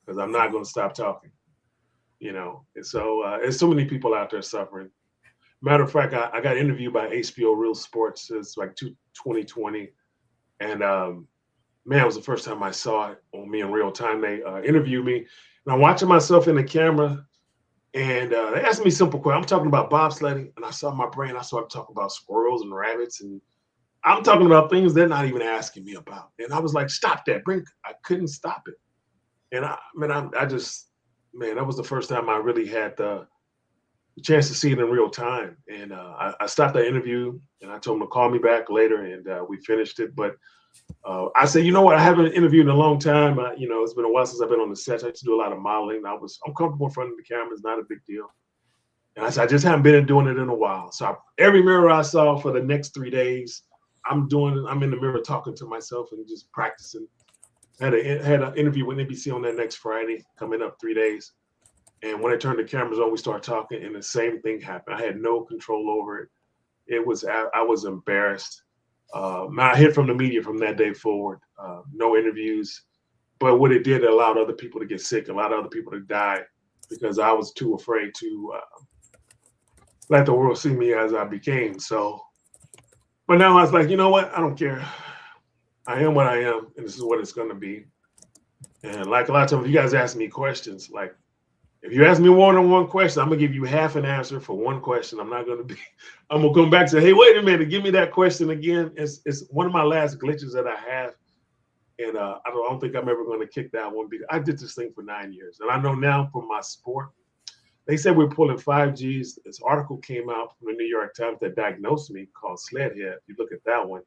because I'm not gonna stop talking. And so there's so many people out there suffering. Matter of fact, I got interviewed by HBO Real Sports. It's like 2020, and man, it was the first time I saw it on me in real time. They interviewed me, and I'm watching myself in the camera, and they asked me simple questions. I'm talking about bobsledding, and I saw my brain. I started talking about squirrels and rabbits, and I'm talking about things they're not even asking me about. And I was like, "Stop that, Brink!" I couldn't stop it, and that was the first time I really had the chance to see it in real time. And I stopped that interview, and I told them to call me back later, and we finished it. But I said, you know what? I haven't interviewed in a long time. It's been a while since I've been on the set. I used to do a lot of modeling. I'm comfortable in front of the camera. It's not a big deal. And I said, I just haven't been doing it in a while. So every mirror I saw for the next 3 days, I'm in the mirror talking to myself and just practicing. Had an interview with NBC on that next Friday, coming up 3 days. And when I turned the cameras on, we started talking, and the same thing happened. I had no control over it. I was embarrassed. I hid from the media from that day forward. No interviews. But what it did, it allowed other people to get sick, allowed other people to die, because I was too afraid to let the world see me as I became. So, but now I was like, you know what? I don't care. I am what I am, and this is what it's going to be. And like a lot of times, if you guys ask me questions, like, if you ask me more than one question, I'm gonna give you half an answer for one question. I'm gonna come back and say, hey, wait a minute, give me that question again. It's one of my last glitches that I have. And I don't think I'm ever gonna kick that one, because I did this thing for 9 years. And I know now from my sport, they said we're pulling 5Gs. This article came out from the New York Times that diagnosed me called Sledhead. You look at that one.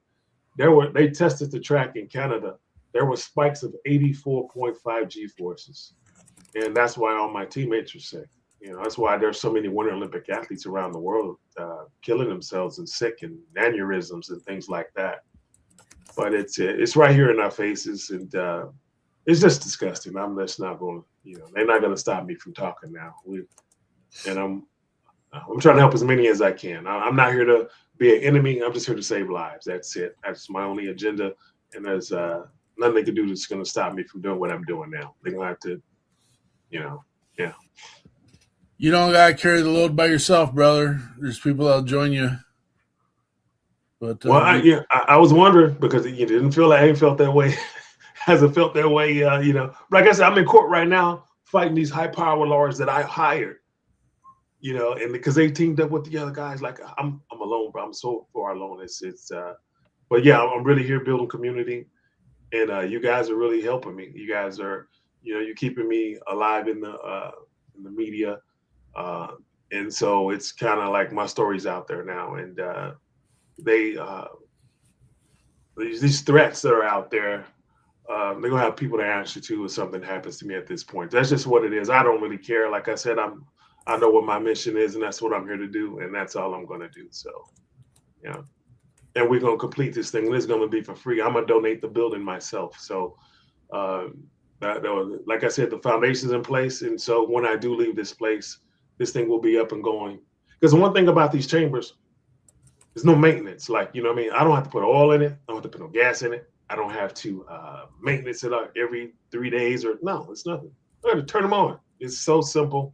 They tested the track in Canada. There were spikes of 84.5 G forces. And that's why all my teammates are sick. That's why there's so many Winter Olympic athletes around the world killing themselves and sick and aneurysms and things like that. But it's right here in our faces, and it's just disgusting. I'm just not going. They're not going to stop me from talking now. I'm trying to help as many as I can. I'm not here to be an enemy. I'm just here to save lives. That's it. That's my only agenda. And there's nothing they can do that's going to stop me from doing what I'm doing now. They're going to have to. Yeah. You don't gotta carry the load by yourself, brother. There's people that'll join you. But I was wondering, because I ain't felt that way. Hasn't felt that way. Like I said, I'm in court right now fighting these high power lawyers that I hired. And because they teamed up with the other guys, like I'm alone, but I'm so far alone. But yeah, I'm really here building community, and you guys are really helping me. You guys are. You're keeping me alive in the media, and so it's kind of like my story's out there now. And these threats that are out there, they're gonna have people to answer to if something happens to me at this point. That's just what it is. I don't really care. Like I said, I know what my mission is, and that's what I'm here to do, and that's all I'm gonna do. So, yeah. And we're gonna complete this thing. It's gonna be for free. I'm gonna donate the building myself. So, like I said, the foundation's in place, and so when I do leave this place, this thing will be up and going. Because the one thing about these chambers, there's no maintenance. Like, you know what I mean? I don't have to put oil in it. I don't have to put no gas in it. I don't have to maintenance it up every 3 days it's nothing. I have to turn them on. It's so simple.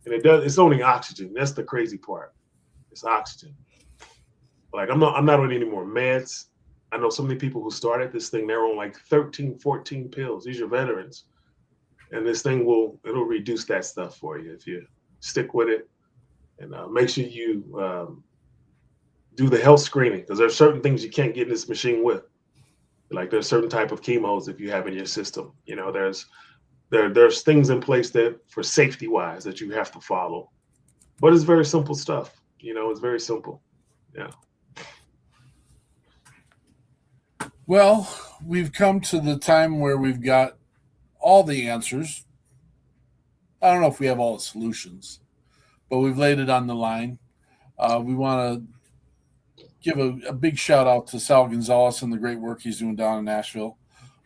And it's only oxygen. That's the crazy part. It's oxygen. Like I'm not on any more meds. I know so many people who started this thing, they're on like 13, 14 pills. These are veterans. And this thing it'll reduce that stuff for you if you stick with it. And make sure you do the health screening, because there's certain things you can't get in this machine with. Like there's certain type of chemos if you have in your system. You know, there's things in place that for safety wise that you have to follow. But it's very simple stuff. You know, it's very simple. Yeah. Well, we've come to the time where we've got all the answers. I don't know if we have all the solutions, but we've laid it on the line. We want to give a big shout out to Sal Gonzalez and the great work he's doing down in Nashville.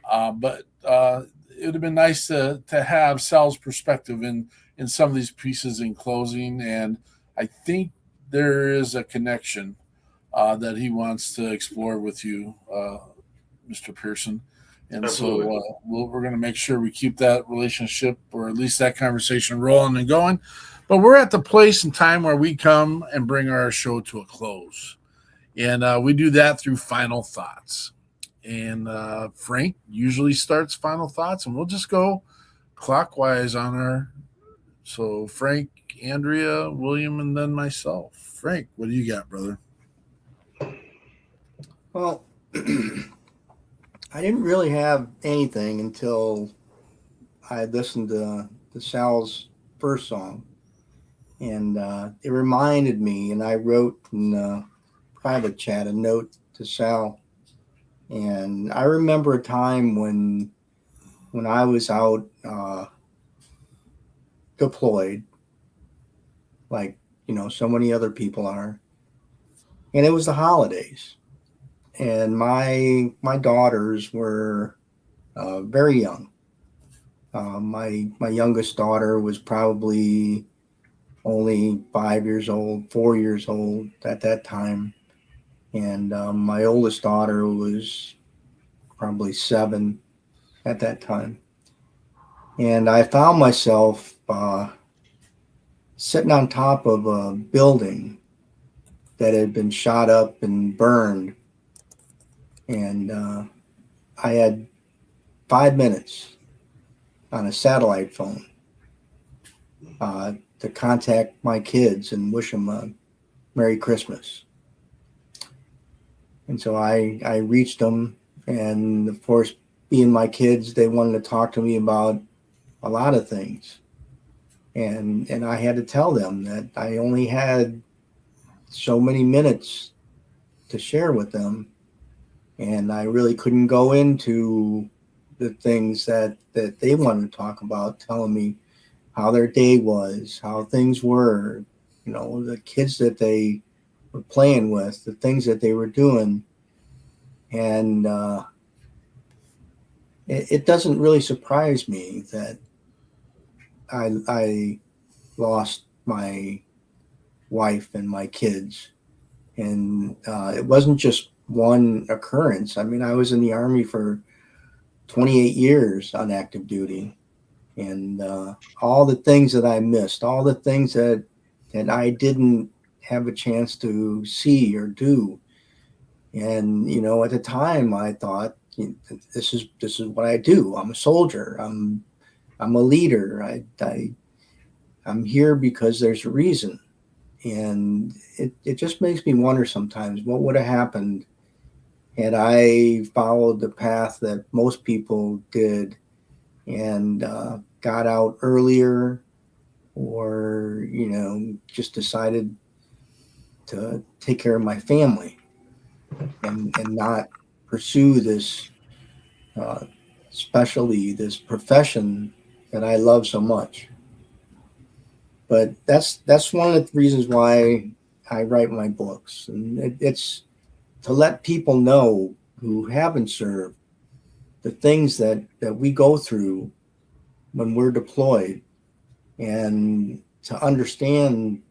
But it would have been nice to have Sal's perspective in some of these pieces in closing. And I think there is a connection that he wants to explore with you, Mr. Pearson. And Absolutely. So we're going to make sure we keep that relationship, or at least that conversation, rolling and going. But we're at the place and time where we come and bring our show to a close. And we do that through final thoughts. And Frank usually starts final thoughts, and we'll just go clockwise on our. So Frank, Andrea, William, and then myself. Frank, what do you got, brother? Well, I didn't really have anything until I listened to Sal's first song. And it reminded me, and I wrote in private chat a note to Sal. And I remember a time when I was out deployed, like, you know, so many other people are. And it was the holidays. And my daughters were very young. My youngest daughter was probably only 5 years old, 4 years old at that time. And my oldest daughter was probably 7 at that time. And I found myself sitting on top of a building that had been shot up and burned. And I had 5 minutes on a satellite phone to contact my kids and wish them a Merry Christmas. And so I reached them, and of course, being my kids, they wanted to talk to me about a lot of things. And I had to tell them that I only had so many minutes to share with them. And I really couldn't go into the things that they wanted to talk about, telling me how their day was, how things were, you know, the kids that they were playing with, the things that they were doing. And it doesn't really surprise me that I lost my wife and my kids. And it wasn't just one occurrence. I mean, I was in the Army for 28 years on active duty, and all the things that I missed, all the things that I didn't have a chance to see or do. And, you know, at the time I thought, this is what I do. I'm a soldier. I'm a leader. I'm here because there's a reason. And it just makes me wonder sometimes what would have happened had I followed the path that most people did and got out earlier, or, you know, just decided to take care of my family and not pursue this especially this profession that I love so much. But that's one of the reasons why I write my books, and it's to let people know who haven't served the things that we go through when we're deployed, and to understand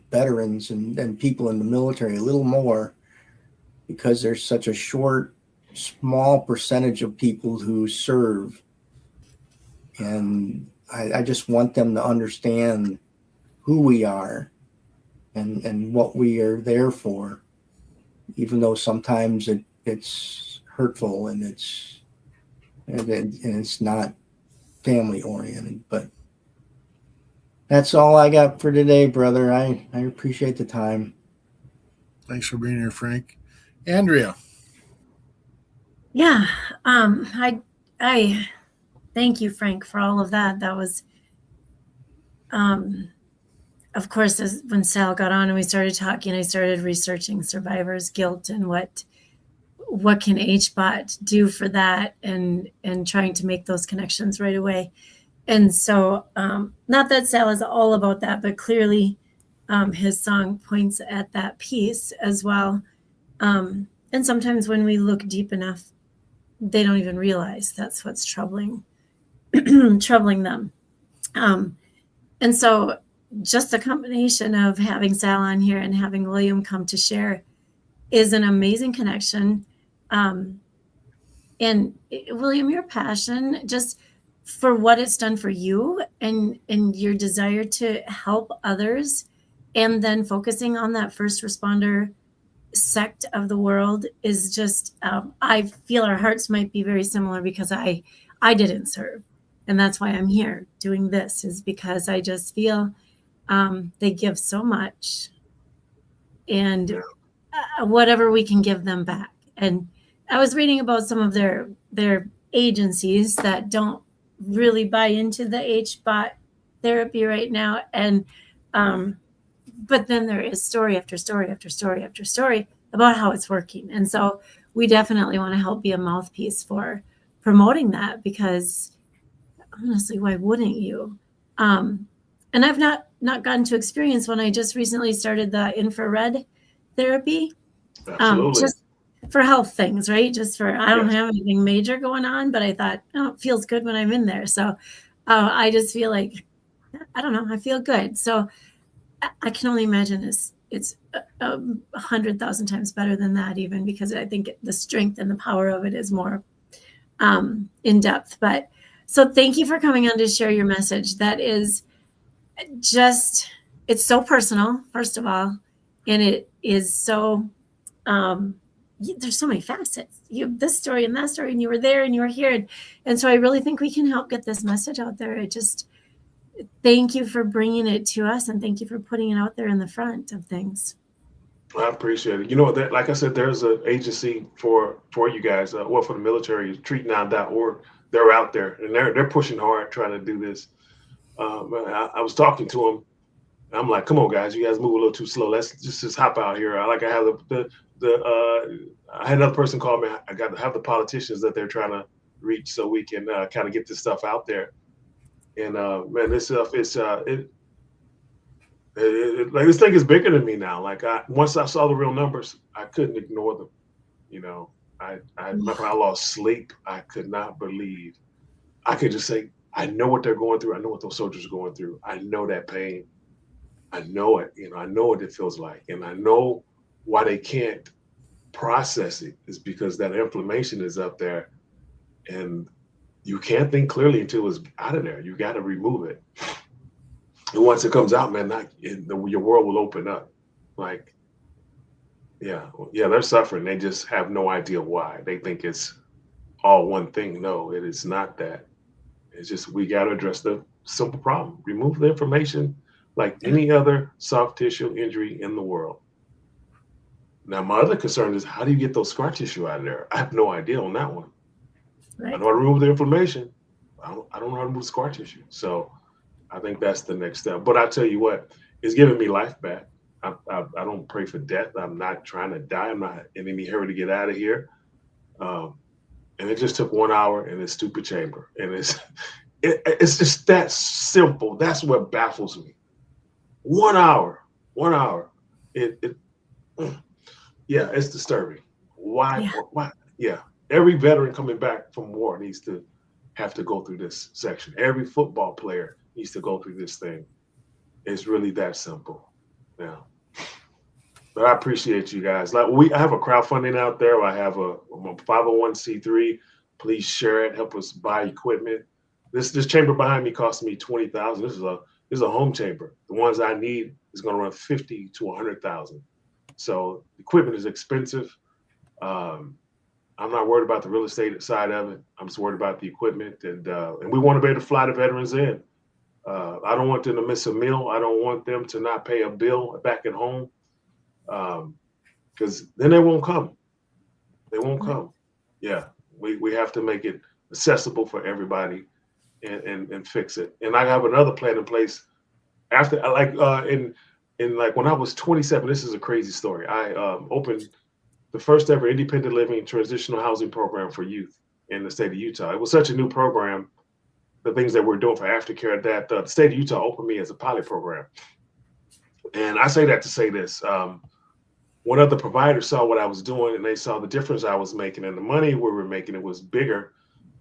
veterans and people in the military a little more, because there's such a small percentage of people who serve. And I just want them to understand who we are and what we are there for, even though sometimes it's hurtful and it's not family oriented. But that's all I got for today, brother. I appreciate the time. Thanks for being here, Frank. Andrea. Yeah. I thank you, Frank, for all of that. That was, of course, when Sal got on and we started talking, I started researching survivor's guilt and what can HBOT do for that, and trying to make those connections right away. And so, not that Sal is all about that, but clearly his song points at that piece as well. And sometimes when we look deep enough, they don't even realize that's what's troubling them. And so just the combination of having Sal on here and having William come to share is an amazing connection. And William, your passion just for what it's done for you and your desire to help others, and then focusing on that first responder sect of the world is just, I feel our hearts might be very similar, because I didn't serve. And that's why I'm here doing this, is because I just feel they give so much, and whatever we can give them back. And I was reading about some of their agencies that don't really buy into the HBOT therapy right now. And but then there is story after story after story after story about how it's working. And so we definitely want to help be a mouthpiece for promoting that, because honestly, why wouldn't you? And I've not gotten to experience when I just recently started the infrared therapy. Just for health things, right? Just for, I don't have anything major going on, but I thought, oh, it feels good when I'm in there. So I just feel like, I don't know, I feel good. So I can only imagine it's 100,000 times better than that, even, because I think the strength and the power of it is more in depth. But so thank you for coming on to share your message. That is just, it's so personal, first of all, and it is so, there's so many facets. You have this story and that story, and you were there and you were here. And so I really think we can help get this message out there. It just, thank you for bringing it to us, and thank you for putting it out there in the front of things. I appreciate it. You know, like I said, there's an agency for you guys, for the military, treatnow.org. They're out there, and they're pushing hard trying to do this. I was talking to them. I'm like, come on, guys, you guys move a little too slow. Let's just hop out here. I have I had another person call me. I got to have the politicians that they're trying to reach, so we can kind of get this stuff out there. And man, this stuff is like, this thing is bigger than me now. Like, once I saw the real numbers, I couldn't ignore them. You know, I lost sleep. I could not believe. I could just say, I know what they're going through. I know what those soldiers are going through. I know that pain. I know it. You know, I know what it feels like, and I know why they can't process it is because that inflammation is up there, and you can't think clearly until it's out of there. You got to remove it. And once it comes out, man, your world will open up. Like, yeah, they're suffering. They just have no idea why. They think it's all one thing. No, it is not that. It's just, we got to address the simple problem. Remove the inflammation like any other soft tissue injury in the world. Now, my other concern is, how do you get those scar tissue out of there? I have no idea on that one. Right. I know how to remove the inflammation. I don't know how to remove scar tissue. So I think that's the next step. But I tell you what, it's giving me life back. I don't pray for death. I'm not trying to die. I'm not in any hurry to get out of here. And it just took 1 hour in this stupid chamber. And it's just that simple. That's what baffles me. 1 hour. Yeah, it's disturbing. Why? Yeah. Every veteran coming back from war needs to have to go through this section. Every football player needs to go through this thing. It's really that simple. Yeah. But I appreciate you guys. Like I have a crowdfunding out there. I have a 501c3. Please share it. Help us buy equipment. This chamber behind me cost me $20,000. This is a home chamber. The ones I need is going to run $50,000 to $100,000. So equipment is expensive. I'm not worried about the real estate side of it. I'm just worried about the equipment, and we want to be able to fly the veterans in. I don't want them to miss a meal. I don't want them to not pay a bill back at home, because then they won't come. They won't come. Yeah, we have to make it accessible for everybody, and fix it. And I have another plan in place. After like when I was 27, this is a crazy story. I opened the first ever independent living transitional housing program for youth in the state of Utah. It was such a new program, the things that we're doing for aftercare, that the state of Utah opened me as a pilot program. And I say that to say this. When other providers saw what I was doing and they saw the difference I was making and the money we were making, it was bigger,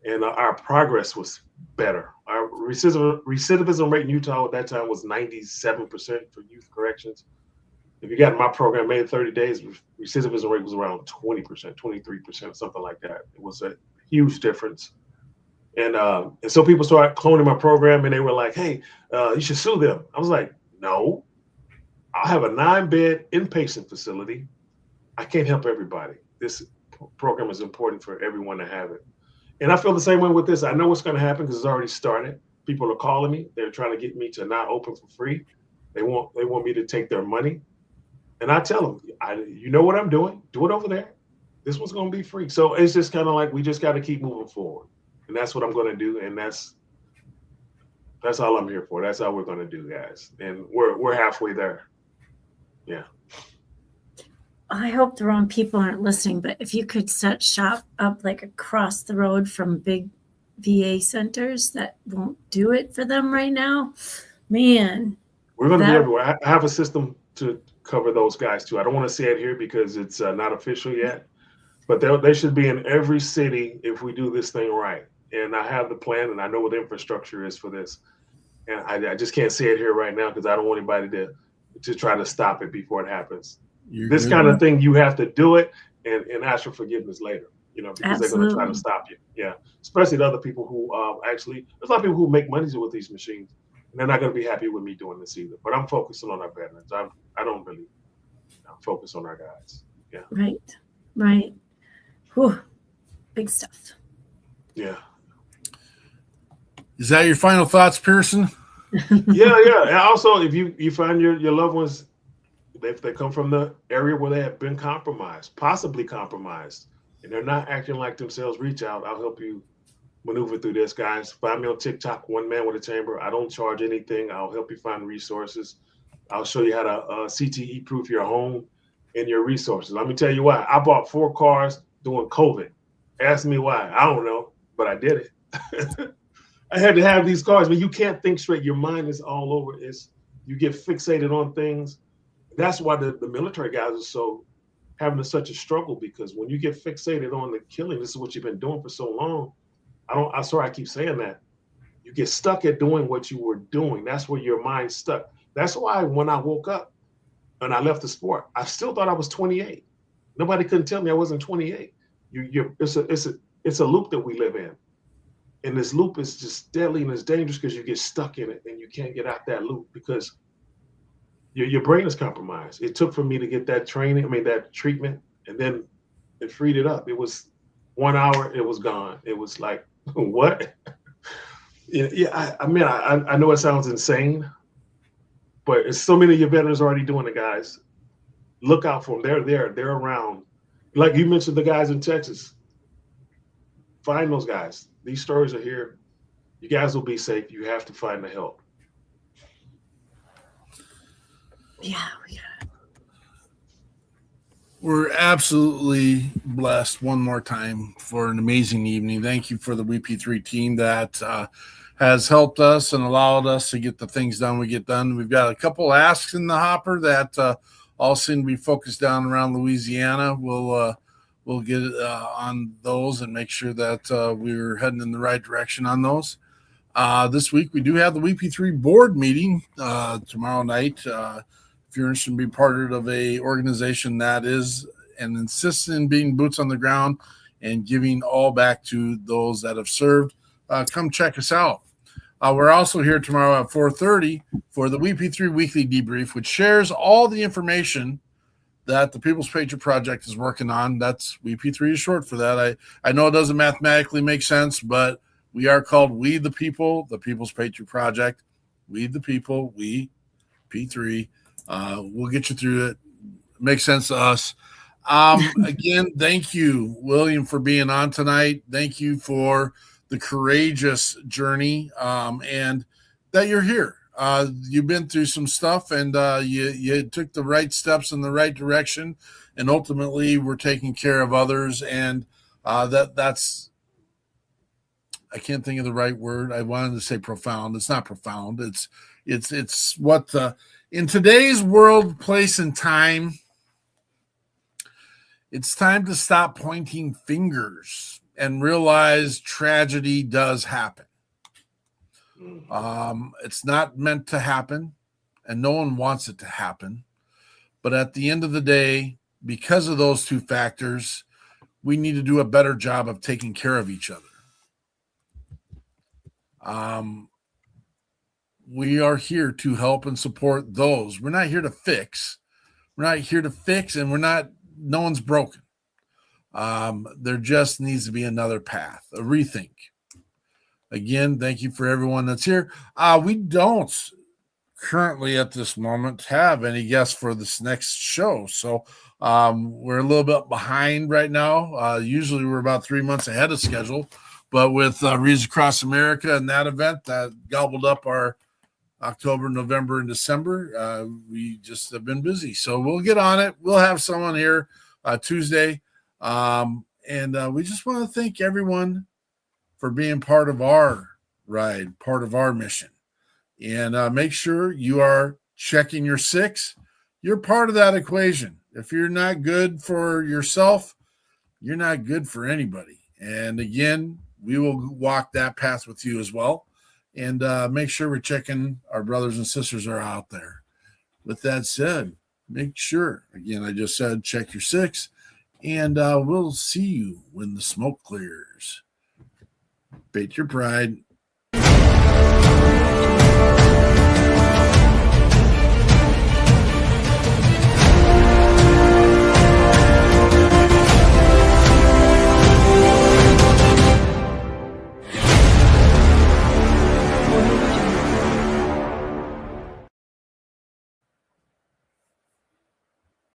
and our progress was better. Our recidivism rate in Utah at that time was 97% for youth corrections. If you got in my program, made 30 days, recidivism rate was around 20%, 23%, something like that. It was a huge difference. And so people started cloning my program, and they were like, hey, you should sue them. I was like, no, I have a 9-bed inpatient facility. I can't help everybody. This program is important for everyone to have it. And I feel the same way with this. I know what's going to happen because it's already started. People are calling me. They're trying to get me to not open for free. They want me to take their money. And I tell them, you know what I'm doing? Do it over there. This one's going to be free. So it's just kind of like we just got to keep moving forward. And that's what I'm going to do. And that's all I'm here for. That's all we're going to do, guys. And we're halfway there. Yeah. I hope the wrong people aren't listening, but if you could set shop up like across the road from big VA centers that won't do it for them right now, man. We're going to be everywhere. I have a system to cover those guys too. I don't want to say it here because it's not official yet, but they should be in every city if we do this thing right. And I have the plan, and I know what the infrastructure is for this. And I just can't say it here right now because I don't want anybody to try to stop it before it happens. This kind of thing, you have to do it and ask for forgiveness later, because Absolutely. They're going to try to stop you. Yeah, especially the other people who there's a lot of people who make money with these machines, and they're not going to be happy with me doing this either. But I'm focusing on our veterans. I don't really focus on our guys. Yeah. Right. Whew. Big stuff. Yeah. Is that your final thoughts, Pearson? Yeah. And also, if you find your loved ones, if they come from the area where they have been possibly compromised, and they're not acting like themselves, reach out. I'll help you maneuver through this, guys. Find me on TikTok, One Man with a Chamber. I don't charge anything. I'll help you find resources. I'll show you how to CTE proof your home and your resources. Let me tell you why. I bought 4 cars during COVID. Ask me why. I don't know, but I did it. I had to have these cars, but you can't think straight. Your mind is all over. You get fixated on things. That's why the military guys are having such a struggle, because when you get fixated on the killing, this is what you've been doing for so long. I'm sorry I keep saying that. You get stuck at doing what you were doing. That's where your mind's stuck. That's why when I woke up and I left the sport, I still thought I was 28. Nobody couldn't tell me I wasn't 28. It's a loop that we live in. And this loop is just deadly and it's dangerous because you get stuck in it and you can't get out that loop because your brain is compromised. It took for me to get that treatment, and then it freed it up. It was 1 hour, it was gone. It was like, what? I know it sounds insane, but it's so many of your veterans already doing it, guys. Look out for them. They're there. They're around. Like you mentioned, the guys in Texas. Find those guys. These stories are here. You guys will be safe. You have to find the help. Yeah. We're absolutely blessed one more time for an amazing evening. Thank you for the WP3 team that has helped us and allowed us to get the things done we get done. We've got a couple asks in the hopper that all seem to be focused down around Louisiana. We'll get on those and make sure that we're heading in the right direction on those. This week, we do have the WP3 board meeting tomorrow night. If you're interested in being part of a organization that is and insists in being boots on the ground and giving all back to those that have served, come check us out. We're also here tomorrow at 4:30 for the WP3 Weekly Debrief, which shares all the information that the People's Patriot Project is working on. That's WP3 is short for that. I know it doesn't mathematically make sense, but we are called We the People, the People's Patriot Project. We the People, we, P3. We'll get you through it. Makes sense to us. Again, thank you, William, for being on tonight. Thank you for the courageous journey and that you're here. You've been through some stuff, and you took the right steps in the right direction, and ultimately we're taking care of others. And that's I can't think of the right word. I wanted to say profound. It's not profound. It's what in today's world, place, and time, it's time to stop pointing fingers and realize tragedy does happen. It's not meant to happen, and no one wants it to happen. But at the end of the day, because of those two factors, we need to do a better job of taking care of each other. We are here to help and support those. We're not here to fix. We're not here to fix, and no one's broken. There just needs to be another path, a rethink. Again, thank you for everyone that's here. We don't currently at this moment have any guests for this next show. So we're a little bit behind right now. Usually we're about 3 months ahead of schedule. But with Reads Across America and that event that gobbled up our October, November, and December, we just have been busy. So we'll get on it. We'll have someone here Tuesday. And we just want to thank everyone for being part of our ride, part of our mission. And make sure you are checking your 6. You're part of that equation. If you're not good for yourself, you're not good for anybody. And again, we will walk that path with you as well. And make sure we're checking our brothers and sisters are out there. With that said, make sure, again, I just said, check your 6. And we'll see you when the smoke clears. Patriot Pride.